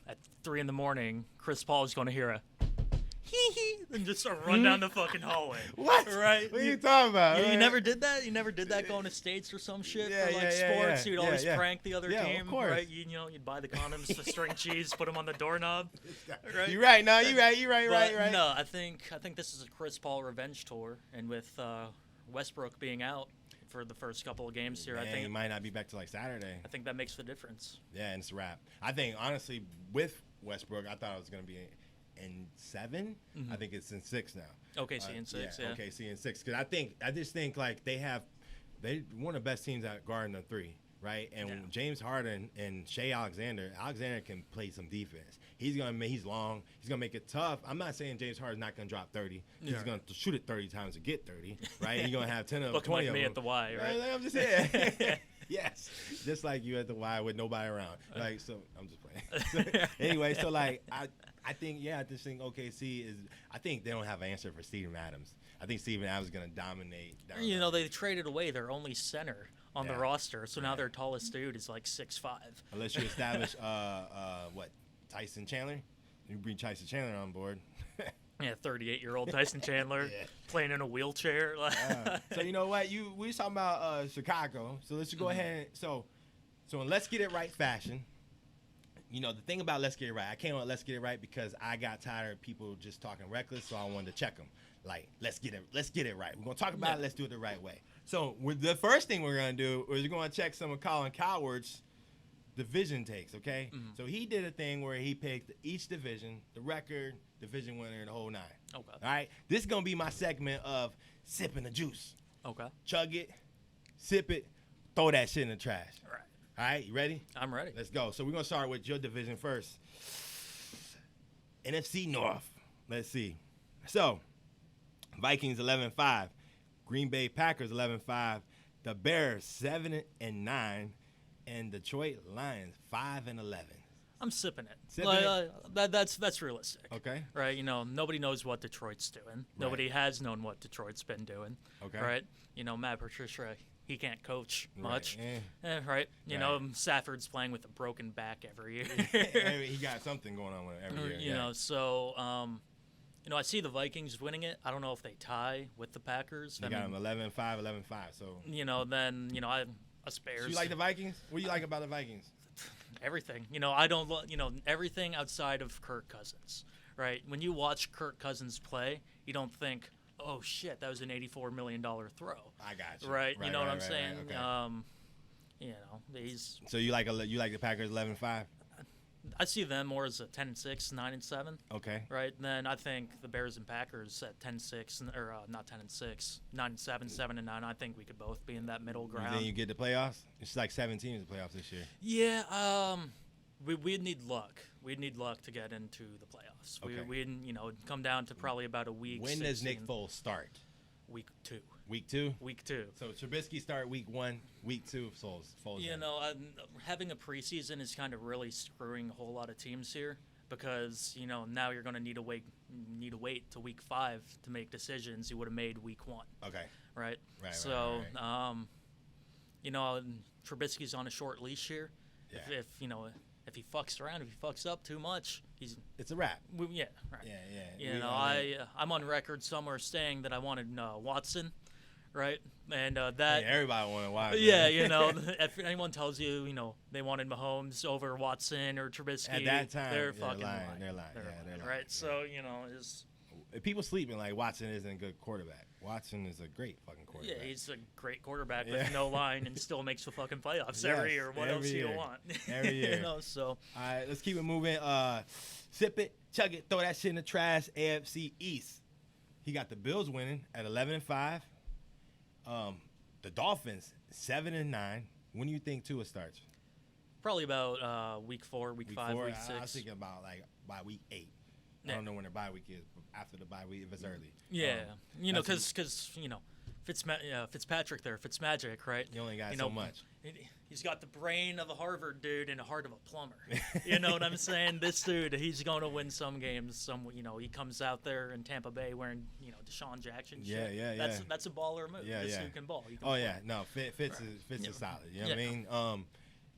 at 3 a.m, Chris Paul is going to hear and just run down the fucking hallway. What? Right? What are you talking about? You never did that? You never did that going to States or some shit Yeah, for like yeah, sports? yeah, You'd yeah, always yeah. prank the other Yeah, of team, course. right? You know, you'd buy the condoms, the string cheese, put them on the doorknob. Right? You're right. No, you're right. But Right. No, I think this is a Chris Paul revenge tour, and with Westbrook being out for the first couple of games here, Man, I he think might not be back till like Saturday. that makes the difference. Yeah, and it's a wrap. I think honestly, with Westbrook, I thought it was gonna be in 7. I think it's in 6 now. OKC in 6, yeah. OKC in 6. Because I just think like they one of the best teams at guarding the 3, right? And Yeah. James Harden and Shea Alexander can play some defense. He's long. He's gonna make it tough. I'm not saying James Harden's not gonna drop 30. He's Yeah. gonna shoot it 30 times to get 30, right? And you're gonna have 10 of Looking 20 like of me them. at the Y, right? I'm just saying. Yes, just like you at the Y with nobody around. Like, so I'm just playing. So, anyway, so like I just think OKC is. I think they don't have an answer for Steven Adams. I think Steven Adams is gonna dominate. down You the- know, they traded away their only center on the Yeah. roster, so now Yeah. their tallest dude is like 6'5". unless you establish what Tyson Chandler, you bring Tyson Chandler on board. Yeah, 38-year-old Tyson Chandler Yeah. playing in a wheelchair. So you know what? We was talking about Chicago. So let's just go ahead. So in Let's Get It Right fashion, you know the thing about Let's Get It Right. I came on Let's Get It Right because I got tired of people just talking reckless, so I wanted to check them. Like let's get it right. We're gonna talk about it. Let's do it the right way. So the first thing we're gonna do is we're gonna check some of Colin Coward's division takes. Okay. So he did a thing where he picked each division, the record, division winner, and the whole 9. Okay. All right. This is gonna be my segment of sipping the juice. Okay. Chug it, sip it, throw that shit in the trash. All right. All right, you ready? I'm ready. Let's go. So we're going to start with your division first. NFC North. Let's see. So, Vikings 11-5. Green Bay Packers 11-5. The Bears 7-9. And Detroit Lions 5-11. I'm sipping it. Sipping That's realistic. Okay. Right, you know, nobody knows what Detroit's doing. Nobody has known what Detroit's been doing. Okay. Right? You know, Matt Patricia, he can't coach much. Right. Right? You Right. know, Stafford's playing with a broken back every year. He got something going on with it every year. You know, so you know, I see the Vikings winning it. I don't know if they tie with the Packers. They I got mean, them 11-5, 11-5. So, you know, then, you know, us Bears. so you like the Vikings? What do you like about the Vikings? Everything. You know, I don't, you know, everything outside of Kirk Cousins, right? When you watch Kirk Cousins play, you don't think, oh shit, that was an $84 million throw. I got you. Right? You know what I'm right, saying? okay. You know, these, So you like the Packers 11-5? I see them more as a 10-6, 9-7. Okay. Right, then I think the Bears and Packers at 10-6, or not 10-6, 9-7, 7-9. I think we could both be in that middle ground. Then you get the playoffs. It's like 7 teams in the playoffs this year. Yeah, we'd need luck. We'd need luck to get into the playoffs. Okay. We'd you know come down to probably about a week. When does Nick 16. Foles start? Week 2. Week 2. Week 2. So Trubisky start week 1. Week 2 Foles. You in. know, having a preseason is kind of really screwing a whole lot of teams here because you know now you're going to need to wait till week 5 to make decisions you would have made week 1. Okay. Right. Right, So, right. you know, Trubisky's on a short leash here. Yeah. If you know, if he fucks around, if he fucks up too much, he's It's a wrap. yeah, right. Yeah. You know, I'm on record somewhere saying that I wanted Watson, right? And that. Hey, everybody wanted Watson. Yeah, you know, if anyone tells you, you know, they wanted Mahomes over Watson or Trubisky, At that time, they're they're fucking lying. lying. They're lying. Yeah, they're lying. Right. Yeah. So you know, is People sleeping like Watson isn't a good quarterback. Watson is a great fucking quarterback. yeah, he's a great quarterback Yeah. with no line and still makes the fucking playoffs every Yes, year. What every else do you year. want? Every year. You know, so All right, let's keep it moving. Sip it, chug it, throw that shit in the trash. AFC East. He got the Bills winning at 11-5. The Dolphins 7-9. When do you think Tua starts? probably about week 4, week 5, 4? week 6. I was thinking about like by week 8. I Yeah. don't know when their bye week is. But after the bye week, if it's early. Yeah, you know, that's- because you know, Fitzpatrick there, Fitzmagic, right? You only got You so know, much. He's got the brain of a Harvard dude and a heart of a plumber. You know what I'm saying? This dude, he's going to win some games. You know, he comes out there in Tampa Bay wearing, you know, Deshaun Jackson shit. Yeah. That's a baller move. Yeah, this yeah. dude can ball. He can Oh ball. yeah, no, Fitz is solid. You know what I Yeah. mean?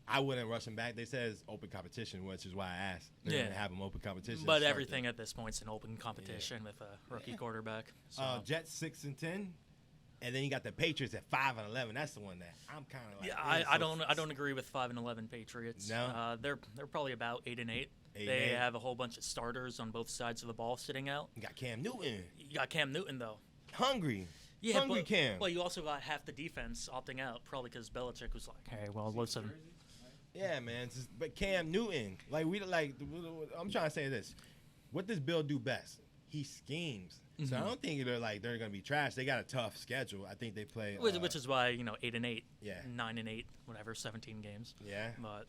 I wouldn't rush him back. They said it's open competition, which is why I asked. They're Yeah. gonna have him open competition. But to start everything at this point's an open competition with a rookie quarterback. So. Jets 6-10, and then you got the Patriots at 5-11. That's the one that I'm kind of like. Yeah, I don't agree with 5-11 Patriots. No? They're probably about 8-8. They have a whole bunch of starters on both sides of the ball sitting out. You got Cam Newton, You got Cam Newton though. hungry. Yeah, Hungry Cam. Well, you also got half the defense opting out, probably because Belichick was like, "Hey, well, listen, Yeah, man. But Cam Newton, I'm trying to say this. What does Bill do best? He schemes. So I don't think they're gonna be trash. They got a tough schedule. I think they play. which is why 8-8, Yeah. 9-8, whatever, 17 games. Yeah. But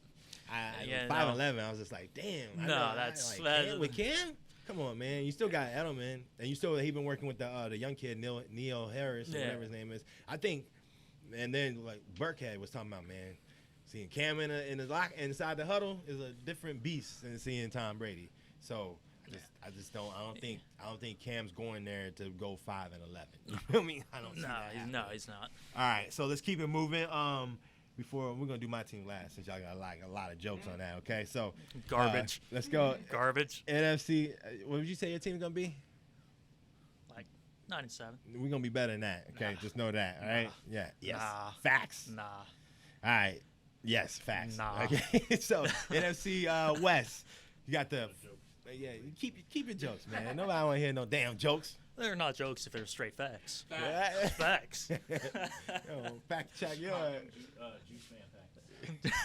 5-11. I was just like, damn. That- with Cam. Come on, man. You still got Edelman, and he been working with the young kid Neil Harris, or whatever his name is. I think, and then like Burkhead was talking about, man, seeing Cam in his lock inside the huddle is a different beast than seeing Tom Brady. So I don't think Cam's going there to go 5-11. You feel me? I don't see that happening. he's not. All right, so let's keep it moving. Before we're gonna do my team last, since y'all got like a lot of jokes on that. Okay, so Garbage. Let's go. Garbage. NFC. What would you say your team's gonna be? Like 9-7. We're gonna be better than that. Okay, just know that. All right. Yeah. Yes. Nah. Facts. Nah. All right. Yes. Facts. Nah. Okay. So NFC West. You got the. Yeah. Keep your jokes, man. Nobody want to hear no damn jokes. They're not jokes if they're straight facts. Yeah. Facts. Yo, fact check your. Juice Man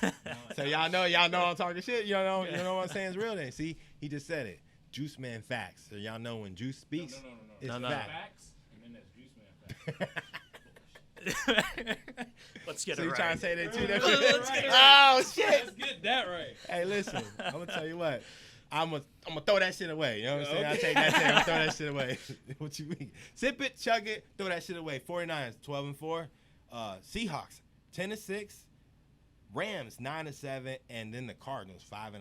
facts. So y'all know I'm talking shit. You know what I'm saying is real. Then see, he just said it. Juice Man facts. So y'all know when Juice speaks, it's No. fact. Facts, and then there's Juice Man facts. Let's get So it you right. trying to say that too? Let's get it Oh shit! Let's get that right. Hey, listen. I'm gonna tell you what. I'm gonna throw that shit away. You know what I'm saying? I take that shit. I'm gonna throw that shit away. What you mean? Sip it, chug it, throw that shit away. 49ers 12-4. Seahawks 10-6. Rams 9-7, and then the Cardinals 5-11.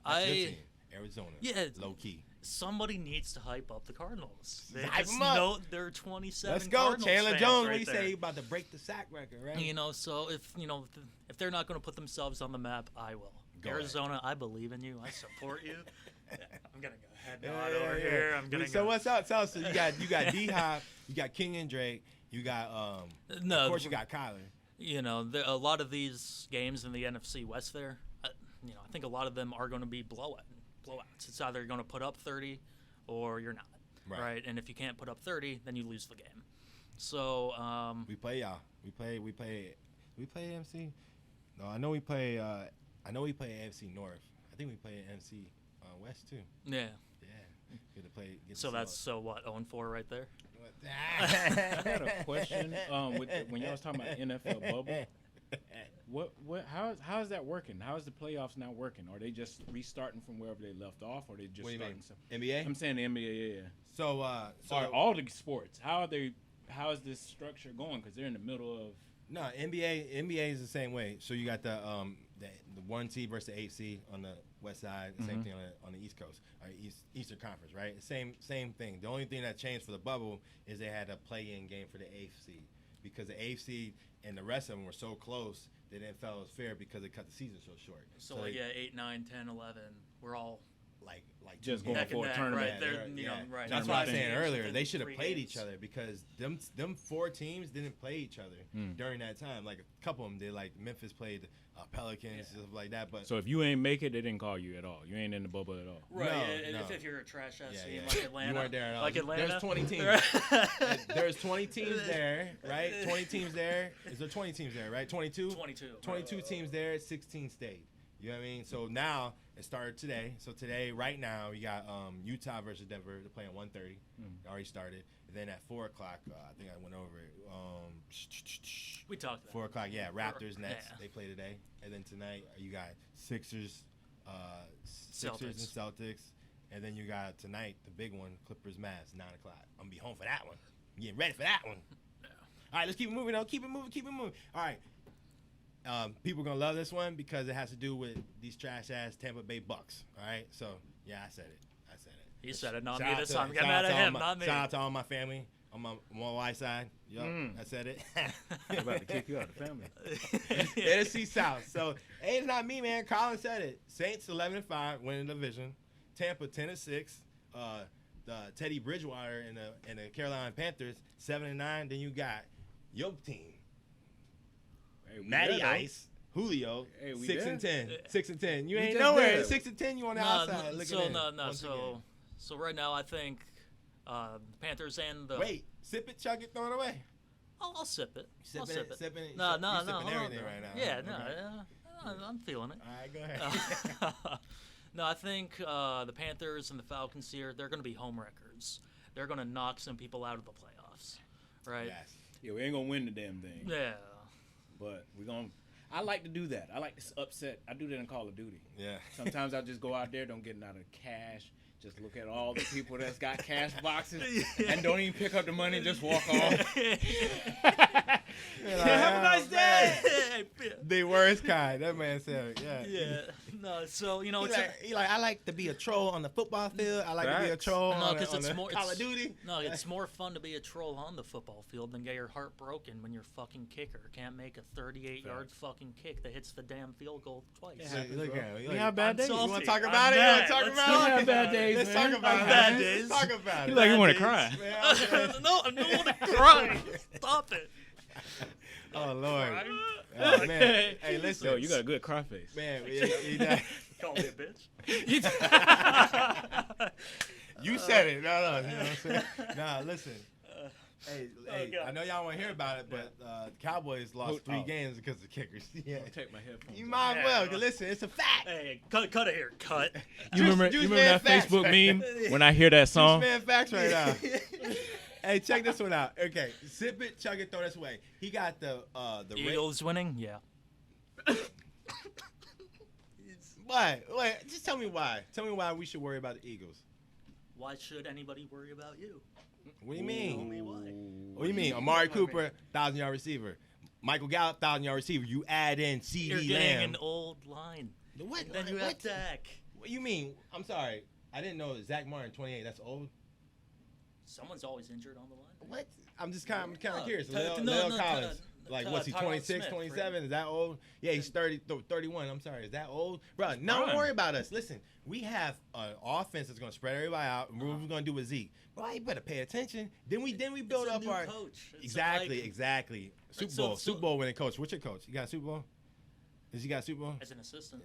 That's your team. Arizona. Yeah. Low key. Somebody needs to hype up the Cardinals. They Hype just 'em up. know they're 27. Let's go. Cardinals Chandler fans Jones. right What you there. say? He about to break the sack record, right? So if they're not going to put themselves on the map, I will. Go Arizona, I believe in you. I support you. I'm gonna go head Yeah, nod yeah, over yeah. here. I'm gonna. So what's up? So you got D Hop, you got King and Drake, you got No, of course you got Kyler. A lot of these games in the NFC West there, I think a lot of them are going to be blowouts. It's either going to put up 30 or you're not. Right. And if you can't put up 30, then you lose the game. So We play y'all. We play AFC. No, I know we play AFC North. I think we play AFC West too. yeah. Yeah. Get to play. So that's what 0-4 right there. I had a question. When y'all was talking about NFL bubble, how is that working? How is the playoffs not working? Are they just restarting from wherever they left off, or they just What do you starting mean? some? NBA. I'm saying the NBA, yeah. So Or all the sports. How is this structure going? Because they're in the middle of. no, NBA is the same way. So you got the 1 seed versus the 8 seed on the west side, the same thing on the East Coast, or Eastern Conference, right? Same thing. The only thing that changed for the bubble is they had a play-in game for the 8th seed because the 8th seed and the rest of them were so close they didn't feel it was fair because they cut the season so short. So they, 8, 9, 10, 11. We're all like Just two going games. neck and for a neck, tournament. right? They're, Yeah. right. That's what I was Tournament saying games earlier. within They should have 3 played games. each other because them 4 teams didn't play each other during that time. Like a couple of them did. Like Memphis played Pelicans, stuff like that. But So if you ain't make it, they didn't call you at all. You ain't in the bubble at all. Right. No, and no. if you're a trash ass Yeah, team yeah. like Atlanta, You weren't there at all. like Atlanta, There's 20 teams. There's 20 teams there, right? 20 teams there. Is there 20 teams there, right? 22? 22 teams there, 16 stayed. You know what I mean? So now it started today. So today, right now, we got Utah versus Denver. They're playing 1:30. Already started. And then at 4 o'clock, I think I went over it. we talked about 4 o'clock, yeah. Raptors, Nets. Yeah. They play today. And then tonight, you got Sixers and Celtics. And then you got tonight, the big one, Clippers, Mavs, 9 o'clock. I'm going to be home for that one. I'm getting ready for that one. Yeah. All right, let's keep it moving, though. Keep it moving. All right. People are going to love this one because it has to do with these trash-ass Tampa Bay Bucks. All right? So, yeah, I said it. He said it, not Shout me out this to- time. Get shout mad out at to all him, my- not me. Shout out to all my family. On my Y side. Yup, I said it. I'm about to kick you out of the family. NFC South. So, hey, it's not me, man. Colin said it. Saints 11-5, winning the division. Tampa 10-6. The Teddy Bridgewater and the Carolina Panthers 7-9. Then you got your team, Hey, we Matty there, though. Ice, Julio, Hey, we 6-10. 6-10. You We ain't just nowhere. there. 6-10. You on the No, outside. no, looking so in no. once again. So right now I think the Panthers and the Wait, sip it, chug it, throw it away. I'll sip it. I'll Sipping sip it, it. sipping it. No, You no, sipping hold on, everything bro. right now. Yeah, Okay. no, I'm feeling it. All right, go ahead. No, I think the Panthers and the Falcons here, they're going to be home records. They're going to knock some people out of the playoffs, right? Yes. Yeah, we ain't gonna win the damn thing. Yeah. But we gonna. I like to do that. I like to upset. I do that in Call of Duty. Yeah. Sometimes I just go out there, don't get none of cash. Just look at all the people that's got cash boxes and don't even pick up the money, just walk off. Have a nice day. The worst kind. That man said, yeah. Yeah. No, so, you know, He it's like, I like to be a troll on the football field. I like to be a Facts. troll No, on, 'cause on it's the more- Call of it's- Duty. No, it's more fun to be a troll on the football field than get your heart broken when your fucking kicker can't make a 38-yard fucking kick that hits the damn field goal twice. happens, Look bro. at him. We have bad I'm days. You salty. want to talk I'm about it? You mad. want to talk Let's about talk it? about bad days, Let's man. talk about I'm it. bad man. days. Let's talk about You it. like you Bad want to days. cry. Man, I'm just- No, I don't want to cry. Stop it. Oh, Lord. Cry? Oh, man. Hey, listen. Yo, you got a good cry face. Man, Call me a bitch. you said it. No, you know what I'm saying? Nah, listen. Hey, God. I know y'all want to hear about it, but Cowboys lost 3 Oh. games because of kickers. Yeah. I'll take my headphones. You off. might Yeah, well. bro. Listen, it's a fact. Hey, cut it here. Cut. You remember Juice that Man facts Facebook right meme there. when I hear that Juice song? Man facts right now. Hey, check this one out. Okay, sip it, chug it, throw this away. He got the Eagles winning? Yeah. Why? Wait, just tell me why. Tell me why we should worry about the Eagles. Why should anybody worry about you? What do you mean? Tell me why. What do you mean? Amari Cooper, 1,000-yard receiver. Michael Gallup, 1,000-yard receiver. You add in You're CD getting Lamb. an old line. What? And then you have Dak. What you mean? I'm sorry. I didn't know Zach Martin, 28. That's old. Someone's always injured on the line. What? I'm kind of No, curious. no, Lil no, Collins. no, Like, what's he, Tyron 26, Smith, 27? Is that old? Yeah, he's 31. I'm sorry. Is that old? Bro, no, don't Fine. worry about us. Listen, we have an offense that's going to spread everybody out. And what we're going to do with Zeke. Bro, you better pay attention. Then we build It's a up new our... coach. It's Exactly. So- Super Bowl winning coach. What's your coach? You got a Super Bowl? Does he got a Super Bowl? As an assistant.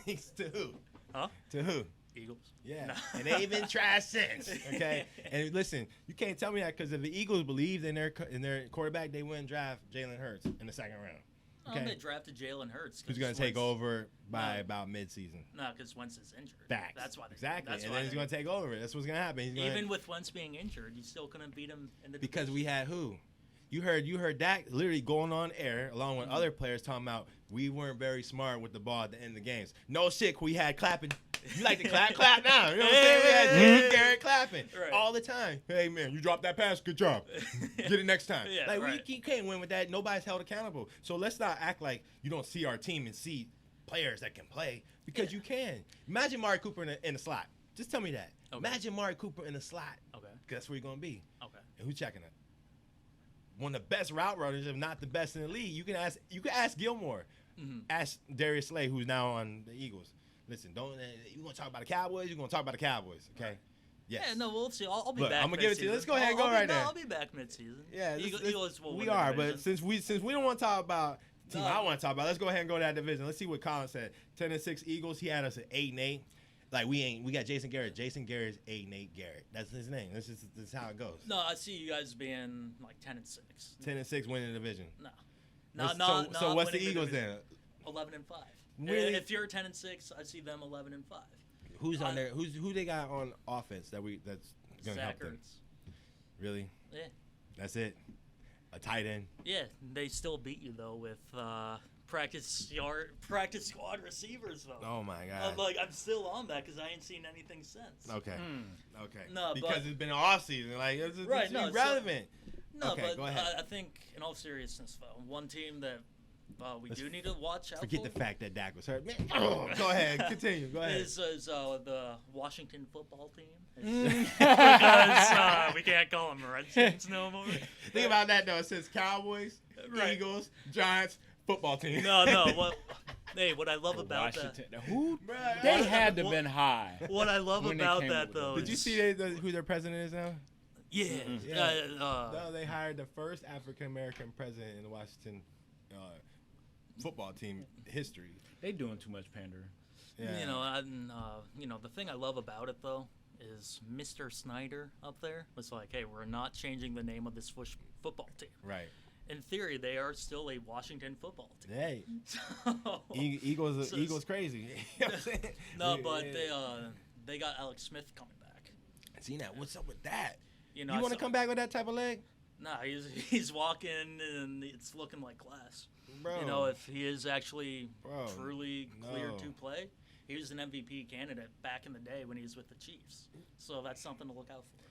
He's to who? Huh? To who? Eagles. Yeah, No. and they even tried since. Okay, and listen, you can't tell me that because if the Eagles believed in their quarterback, they wouldn't draft Jalen Hurts in the second round. They Okay, drafted Jalen Hurts. who's going to take Wentz- over by No. about midseason? No, because Wentz is injured. Facts. That's why. Exactly, That's and why then he's going to take over. That's what's going to happen. He's gonna, Even with Wentz being injured, you still couldn't beat him in the because division. we had who? You heard Dak literally going on air along with other players talking about we weren't very smart with the ball at the end of the games. No shit, we had clapping. You like to clap now. You know what I'm saying? We had Jason Garrett clapping Right. all the time. Hey man, you dropped that pass. Good job. Get it next time. Yeah, like right. we can't win with that. Nobody's held accountable. So let's not act like you don't see our team and see players that can play because you can. Imagine Mari Cooper in the slot. Just tell me that. Okay. Imagine Mari Cooper in the slot. Okay. 'Cause that's where you're gonna be. Okay. And who's checking it? One of the best route runners, if not the best in the league. You can ask Gilmore. Mhm. Ask Darius Slay, who's now on the Eagles. Listen, you want to talk about the Cowboys? You're going to talk about the Cowboys, okay? Yes. Yeah, no, we'll see. I'll be Look, back. I'm gonna give it to you. mid-season. Let's go ahead and go right there. I'll be back mid-season. Yeah, Eagles will we win the are, but division. since we don't want to talk about the team No. I want to talk about, let's go ahead and go to that division. Let's see what Colin said. 10-6 Eagles. He had us at 8-8. Like we got Jason Garrett. Jason Garrett's 8-8 Garrett. That's his name. This is how it goes. No, I see you guys being like 10-6. 10-6 winning the division. No. So what's the Eagles then? 11-5. Really? If you're 10-6, I see them 11-5. Who's on there? Who they got on offense that's gonna help Zach them? Ertz. Really? Yeah. That's it. A tight end. Yeah, they still beat you though with practice squad receivers though. Oh my God. I'm still on that because I ain't seen anything since. Okay. Okay. No, because but- it's been an off season. Like it's Right, no, so- irrelevant. No, Okay, but go ahead. I think in all seriousness though, one team that we do need to watch out Forget for the fact that Dak was hurt. Man, go ahead. Continue. Go ahead. is the Washington football team. Because we can't call them Redskins. Redskins no more. Think about that though. It says Cowboys, Right. Eagles, Giants, football team. No. What I love about that. Washington. Who? Bruh, They had to been high. What I love When they about came that up with though. those. Did you is- see who their president is now? Yeah. Yeah. Uh, No, they hired the first African American president in the Washington football team history. They doing too much pandering. Yeah. The thing I love about it though is Mr. Snyder up there was like, hey, we're not changing the name of this football team. Right. In theory, they are still a Washington football team. Hey, So, Eagles So- Eagles crazy. You know what I'm saying? no, but Yeah. they got Alex Smith coming back. See that? What's up with that? You know, You I want to saw- come back with that type of leg, Nah, he's walking and it's looking like class. bro? You know, if he is actually Bro, truly cleared no. to play, he was an MVP candidate back in the day when he was with the Chiefs. So that's something to look out for.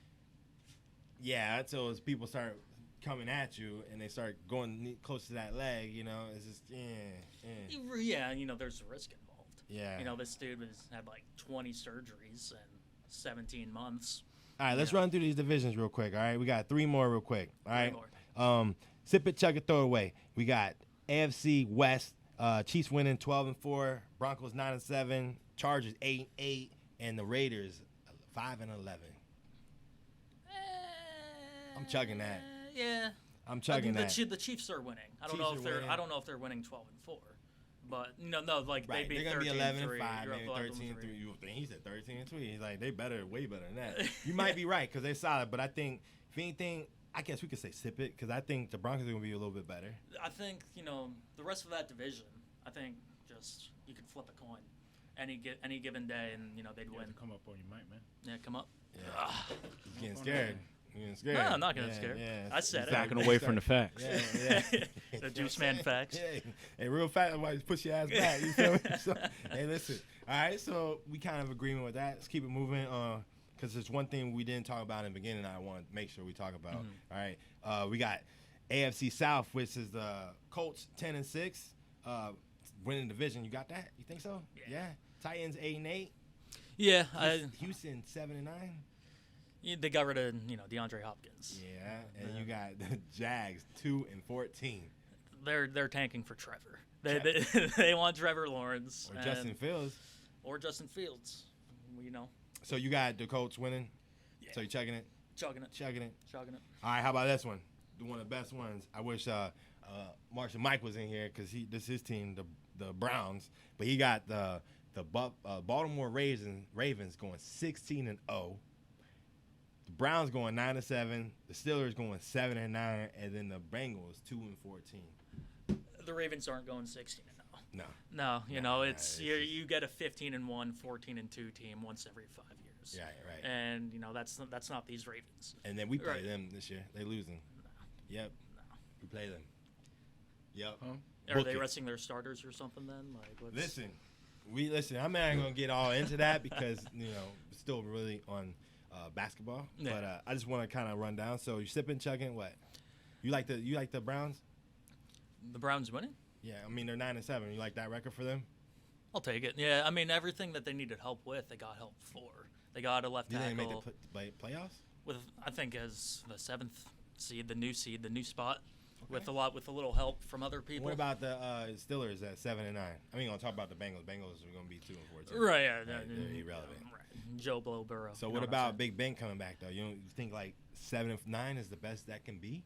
Yeah, until as people start coming at you and they start going close to that leg, you know, it's just Yeah, there's a risk involved. yeah. This dude had like 20 surgeries in 17 months. All right, let's run through these divisions real quick. All right, we got 3 more real quick. All right, more. Sip it, chug it, throw it away. We got AFC West. Chiefs winning 12-4, Broncos 9-7, Chargers 8-8, and the Raiders 5-11. I'm chugging that. Yeah. I'm chugging that. The Chiefs are winning. I don't Chiefs know if are they're. winning. I don't know if they're winning 12-4, but Right, they'd be they're gonna be 13-3. 11-5, You're up maybe 11-3. 13-3. You think he said 13-3? He's like, they better, way better than that. You might be right because they're solid, but I think if anything, I guess we could say sip it because I think the Broncos are gonna be a little bit better. I think the rest of that division. I think just you could flip a coin, any given day, and they'd You win. have to come up on your mic, man. Yeah, come up. Yeah. He's getting scared. He's getting scared. No, I'm not getting Yeah, scared. yeah. I said it. Backing away from the facts. Yeah, yeah. The Juice Man facts. Yeah, hey, real fact, why you push your ass back? You feel me? So, hey, listen. All right, so we kind of agreement with that. Let's keep it moving. Because there's one thing we didn't talk about in the beginning. I want to make sure we talk about. All right, we got AFC South, which is the Colts 10-6, winning division. You got that? You think so? Yeah. Titans 8-8. Yeah, Houston 7-9. they got rid of DeAndre Hopkins. Yeah, and you got the Jags 2-14. They're tanking for Trevor. They want Trevor Lawrence Or Justin Fields. or Justin Fields. So you got the Colts winning. Yeah. So you checking it? Chugging it. Chugging it. All All right, how about this one? One of the best ones. I wish Marshall Mike was in here because this is his team, the Browns. But he got the Baltimore Ravens going 16-0. The Browns going 9-7. The Steelers going 7-9, and then the Bengals 2-14. The Ravens aren't going 16-0. No. No, it's you get a 15-1, 14-2 team once every 5 years. Yeah, right. And that's not these Ravens. And then we play Right. them this year. They losing. Yep. We play them. Yep. Are Book they it. resting their starters or something then? Like, what's... Listen. I'm not gonna get all into that because it's still really on basketball. Yeah. But I just want to kind of run down. So you sipping, chugging, what? You like the Browns? The Browns winning? Yeah, I mean they're 9-7. You like that record for them? I'll take it. Yeah, I mean everything that they needed help with, they got help for. They got a left Did they tackle make the playoffs? with I think as the 7th seed, the new spot, with a little help from other people. What about the Steelers at 7-9? I mean, gonna talk about the Bengals. Bengals are gonna be 2-14. Right, yeah, Right, they're irrelevant. Right. Joe Blow Burrow. So you what know I'm about saying? Big Ben coming back though? You think like 7-9 is the best that can be?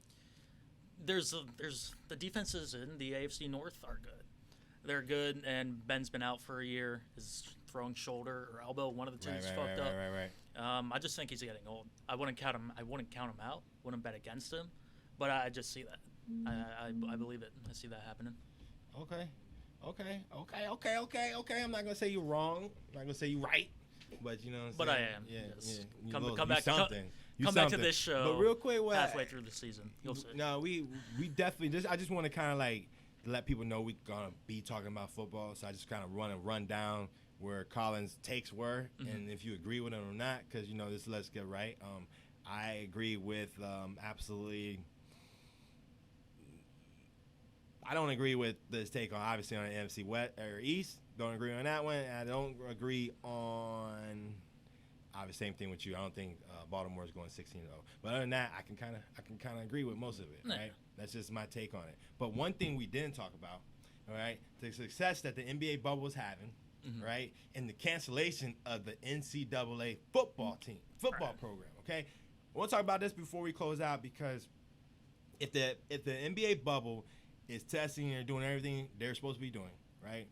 There's the defenses in the AFC North are good. They're good, and Ben's been out for a year. His throwing shoulder or elbow, one of the two is fucked up. Right. I just think he's getting old. I wouldn't count him out. Wouldn't bet against him, but I just see that. I believe it. I see that happening. Okay. I'm not gonna say you're wrong. I'm not gonna say you're right. But you know what I'm But saying? I am. Yeah. Yes. You Come little- back- you something. You Come back to something. this show. But real quick, what? Halfway through the season, you'll see. No, we definitely I just want to kind of like let people know we're gonna be talking about football. So I just kind of run down where Colin's takes were, and if you agree with them or not, because this Let's Get Right. I agree with absolutely. I don't agree with this take on obviously on the NFC West or East. Don't agree on that one. I don't agree on obviously, same thing with you. I don't think Baltimore is going 16-0. But other than that, I can kind of agree with most of it. Yeah. Right? That's just my take on it. But one thing we didn't talk about, all right, the success that the NBA bubble was having, right, and the cancellation of the NCAA football program. Okay, I want to talk about this before we close out because if the NBA bubble is testing and doing everything they're supposed to be doing, right,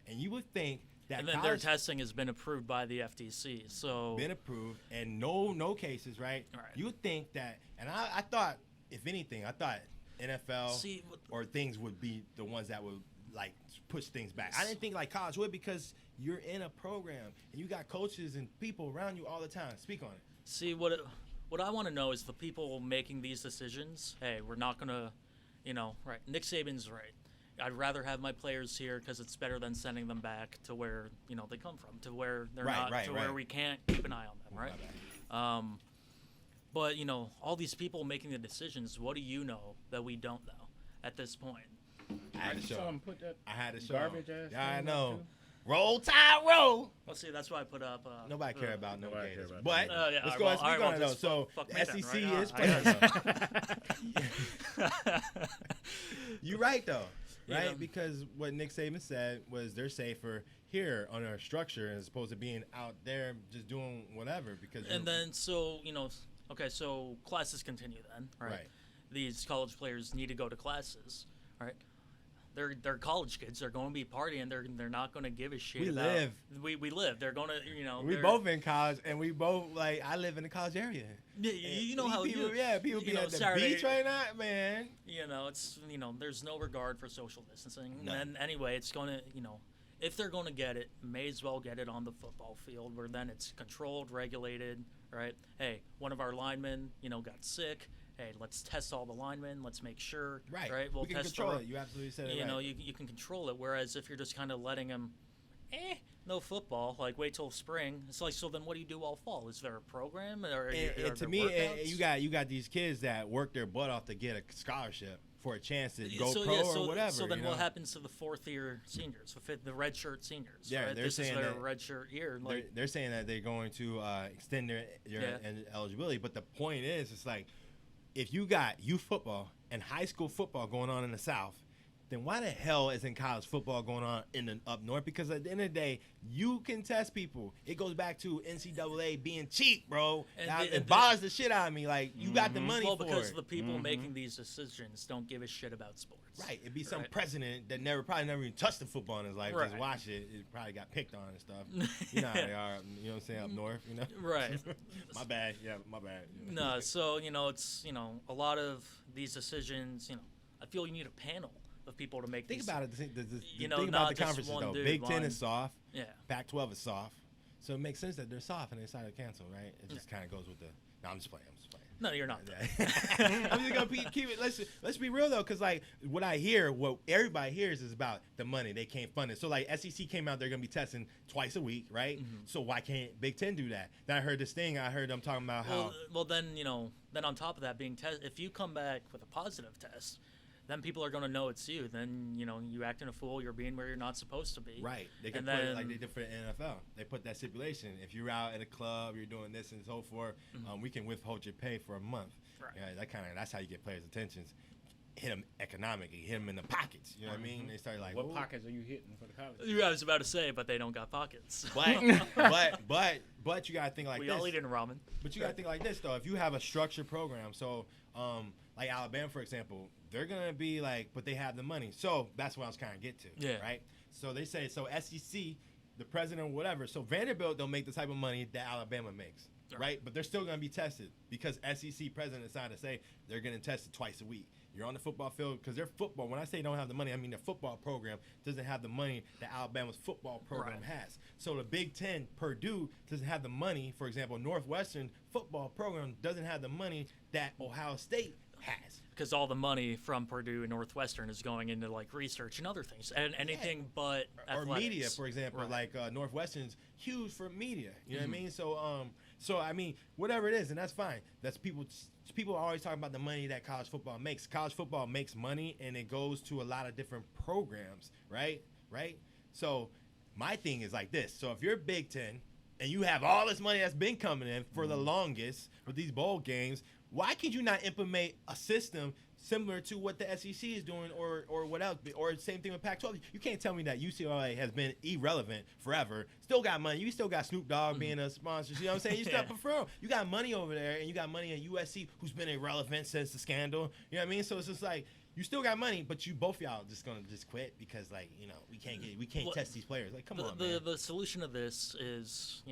and you would think that And then their testing has been approved by the FTC, so been approved and no cases, right? Right. You would think that, and I thought, if anything, I thought NFL See, or things would be the ones that would like push things back. I didn't think like college would because you're in a program and you got coaches and people around you all the time. Speak on it. See, what I want to know is the people making these decisions. Hey, we're not gonna, right? Nick Saban's right. I'd rather have my players here because it's better than sending them back to where they come from, to where they're where we can't keep an eye on them, right? But all these people making the decisions. What do you know that we don't know at this point? I had to show. saw him put that I had to show. garbage ass Yeah, I thing know. up, too. Roll Tide, roll. Well, see, that's why I put up. Nobody care about no Nobody Gators. care about But that. Yeah, let's all go right, and speak well, on it though. just So fuck the me then, SEC right? is playing. You're right though, right? Yeah. Because what Nick Saban said was they're safer here on our structure as opposed to being out there just doing whatever. Because And then so so classes continue then, right? Right. These college players need to go to classes, right? They're college kids. They're going to be partying. They're not going to give a shit. We about, live. We live. They're going to we they're- both in college and we both like I live in the college area. Yeah, you know how people, people be at the Saturday, beach right now, man. It's there's no regard for social distancing. None. And anyway, it's going to if they're going to get it, may as well get it on the football field where then it's controlled, regulated, right? Hey, one of our linemen, got sick. Hey, let's test all the linemen. Let's make sure, right? We'll we can test control it. You absolutely said it right. you can control it. Whereas if you're just kind of letting them, no football, like wait till spring. It's like, so then what do you do all fall? Is there a program or And to me, you got these kids that work their butt off to get a scholarship for a chance to go pro or whatever. So then you what know? happens to the fourth-year seniors, the redshirt seniors? Yeah, right? they're This saying is their that redshirt year. They're saying that they're going to extend their eligibility, but the point is, it's like if you got youth football and high school football going on in the South, then why the hell isn't college football going on in the up north? Because at the end of the day, you can test people. It goes back to NCAA being cheap, bro. It bothers the shit out of me. Like, you got the money for because it. the people making these decisions don't give a shit about sports. Right. It'd be some Right. president that probably never even touched the football in his life. Just Right. watch it. It probably got picked on and stuff. You know how they are. You know what I'm saying? Up north, Right. My bad. Yeah, my bad. No, so, it's, a lot of these decisions, I feel you need a panel of people to make Think these. about it. Think not about the just conferences, one though. dude, Big Ten one- is soft. Yeah. Pac-12 is soft. So it makes sense that they're soft and they decided to cancel, right? It just kind of goes with the. No, I'm just playing. No, you're not. I'm just gonna keep it. Let's be real though, because like what everybody hears is about the money. They can't fund it. So like SEC came out, they're gonna be testing twice a week, right? So why can't Big Ten do that? Then I heard this thing. I heard them talking about how. Well, then then on top of that being if you come back with a positive test, then people are going to know it's you. Then you acting a fool. You're being where you're not supposed to be. Right. They can And put it then- like they did for the NFL. They put that stipulation. If you're out at a club, you're doing this and so forth, we can withhold your pay for a month. Right. Yeah, that's how you get players' attentions. Hit them economically. Hit them in the pockets. You know what I mean? They start like, What "Ooh." pockets are you hitting for the college? Yeah, I was about to say, but they don't got pockets. But you gotta think like we this. all eat in ramen. But you gotta think like this though. If you have a structured program, so like Alabama for example, they're gonna be like, but they have the money. So that's what I was kind of get to. Yeah. Right. So they say SEC, the president or whatever. So Vanderbilt don't make the type of money that Alabama makes. Right. But they're still gonna be tested because SEC president decided to say they're gonna test it twice a week. You're on the football field because their football. When I say don't have the money, I mean their football program doesn't have the money that Alabama's football program Right. has. So the Big Ten, Purdue doesn't have the money. For example, Northwestern football program doesn't have the money that Ohio State has. Because all the money from Purdue and Northwestern is going into like research and other things, and anything but Or athletics. media, for example, Right. like Northwestern's huge for media. You know what I mean? So I mean, whatever it is, and that's fine. That's people. People are always talking about the money that college football makes. College football makes money, and it goes to a lot of different programs, right? Right. So my thing is like this. So if you're Big Ten, and you have all this money that's been coming in for the longest with these bowl games, why could you not implement a system similar to what the SEC is doing or what else? Or same thing with Pac-12. You can't tell me that UCLA has been irrelevant forever. Still got money. You still got Snoop Dogg being a sponsor. You know what I'm saying? You still prefer. You got money over there, and you got money at USC, who's been irrelevant since the scandal. You know what I mean? So it's just like you still got money, but you both y'all just gonna just quit because like we can't test these players. Like come on, man. The solution to this is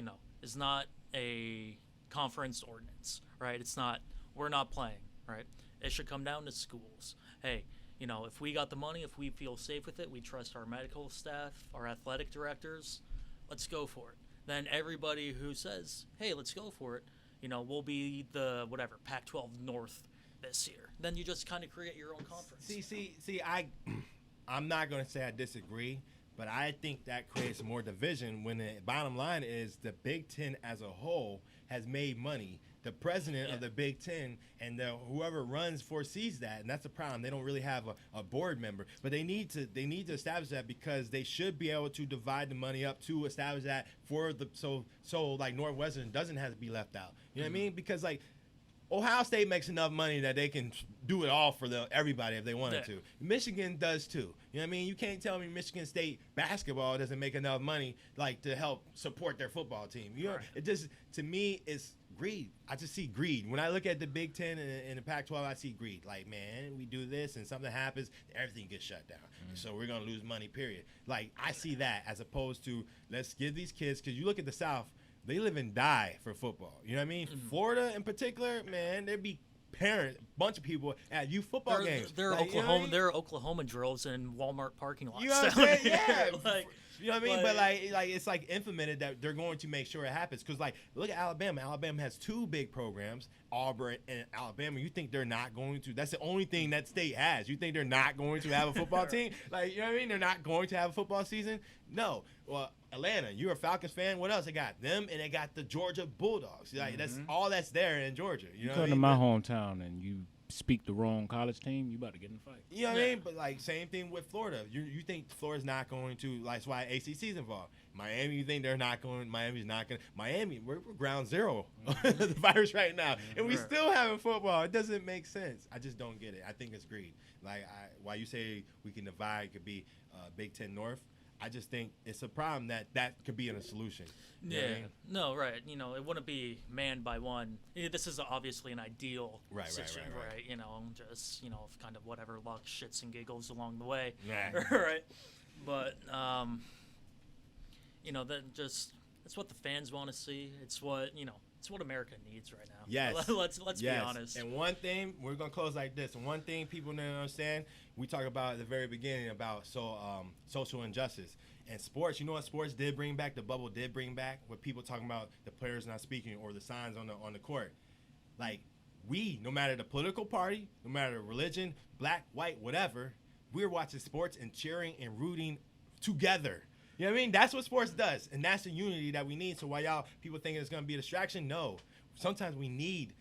is not a conference ordinance, right? It's not we're not playing, right? It should come down to schools. Hey, if we got the money, if we feel safe with it, we trust our medical staff, our athletic directors, let's go for it. Then everybody who says, hey, let's go for it, we'll be the Pac-12 North this year. Then you just kind of create your own conference. See, I'm not going to say I disagree, but I think that creates more division when the bottom line is the Big Ten as a whole has made money. The president of the Big Ten and whoever runs foresees that, and that's the problem. They don't really have a board member, but they need to establish that because they should be able to divide the money up to establish that for so like Northwestern doesn't have to be left out. You know what I mean? Because like Ohio State makes enough money that they can do it all for everybody if they wanted to. Michigan does too. You know what I mean? You can't tell me Michigan State basketball doesn't make enough money like to help support their football team. It just to me it's greed. I just see greed. When I look at the Big Ten and the Pac-12, I see greed. Like, man, we do this and something happens, everything gets shut down. So we're going to lose money, period. Like, I see that as opposed to let's give these kids, because you look at the South, they live and die for football. You know what I mean? Florida in particular, man, there'd be bunch of people at youth football games. There are Oklahoma, there are Oklahoma drills in Walmart parking lots. You know what I'm saying? Yeah. You know what I mean? But like it's like implemented that they're going to make sure it happens. Because like look at Alabama. Alabama has two big programs, Auburn and Alabama. You think they're not going to? That's the only thing that state has. You think they're not going to have a football team? Like you know what I mean? They're not going to have a football season? No. Well, Atlanta, you're a Falcons fan. What else? They got them and they got the Georgia Bulldogs. Like that's all that's there in Georgia. You know come what I to mean? my hometown and you speak the wrong college team, you about to get in a fight. You know what I mean? But like same thing with Florida. You think Florida's not going to? Like, that's why ACC's involved. Miami, you think they're not going? Miami's not going. Miami, we're ground zero of the virus right now, and we still having football. It doesn't make sense. I just don't get it. I think it's greed. Like why you say we can divide could be Big Ten North. I just think it's a problem that could be a solution. You know what I mean? No, right. It wouldn't be manned by one. This is obviously an ideal situation, right? Just kind of whatever luck, shits and giggles along the way, right? But then just it's what the fans want to see. It's what it's what America needs right now. Yes. Let's be honest. And one thing, we're going to close like this. And one thing people don't understand, we talk about at the very beginning about social injustice. And sports, you know what sports did bring back? The bubble did bring back what people talking about the players not speaking or the signs on the court. Like, no matter the political party, no matter the religion, black, white, whatever, we're watching sports and cheering and rooting together. You know what I mean? That's what sports does, and that's the unity that we need. So while people think it's going to be a distraction, no. Sometimes we need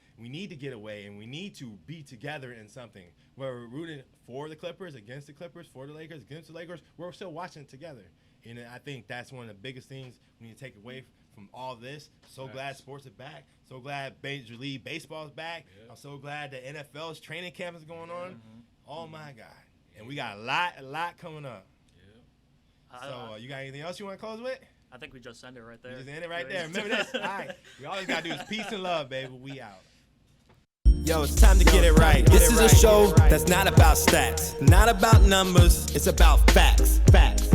to get away, and we need to be together in something. Where we're rooting for the Clippers, against the Clippers, for the Lakers, against the Lakers, we're still watching it together. And I think that's one of the biggest things we need to take away from all this. So glad sports are back. So glad Major League Baseball is back. Yeah. I'm so glad the NFL's training camp is going on. Oh, my God. And we got a lot coming up. So, you got anything else you want to close with? I think we just end it right there. We just end it right there. Remember this. All right. We all got to do is peace and love, baby. We out. Yo, it's time to get it right. This is a show that's not about stats, not about numbers. It's about facts. Facts.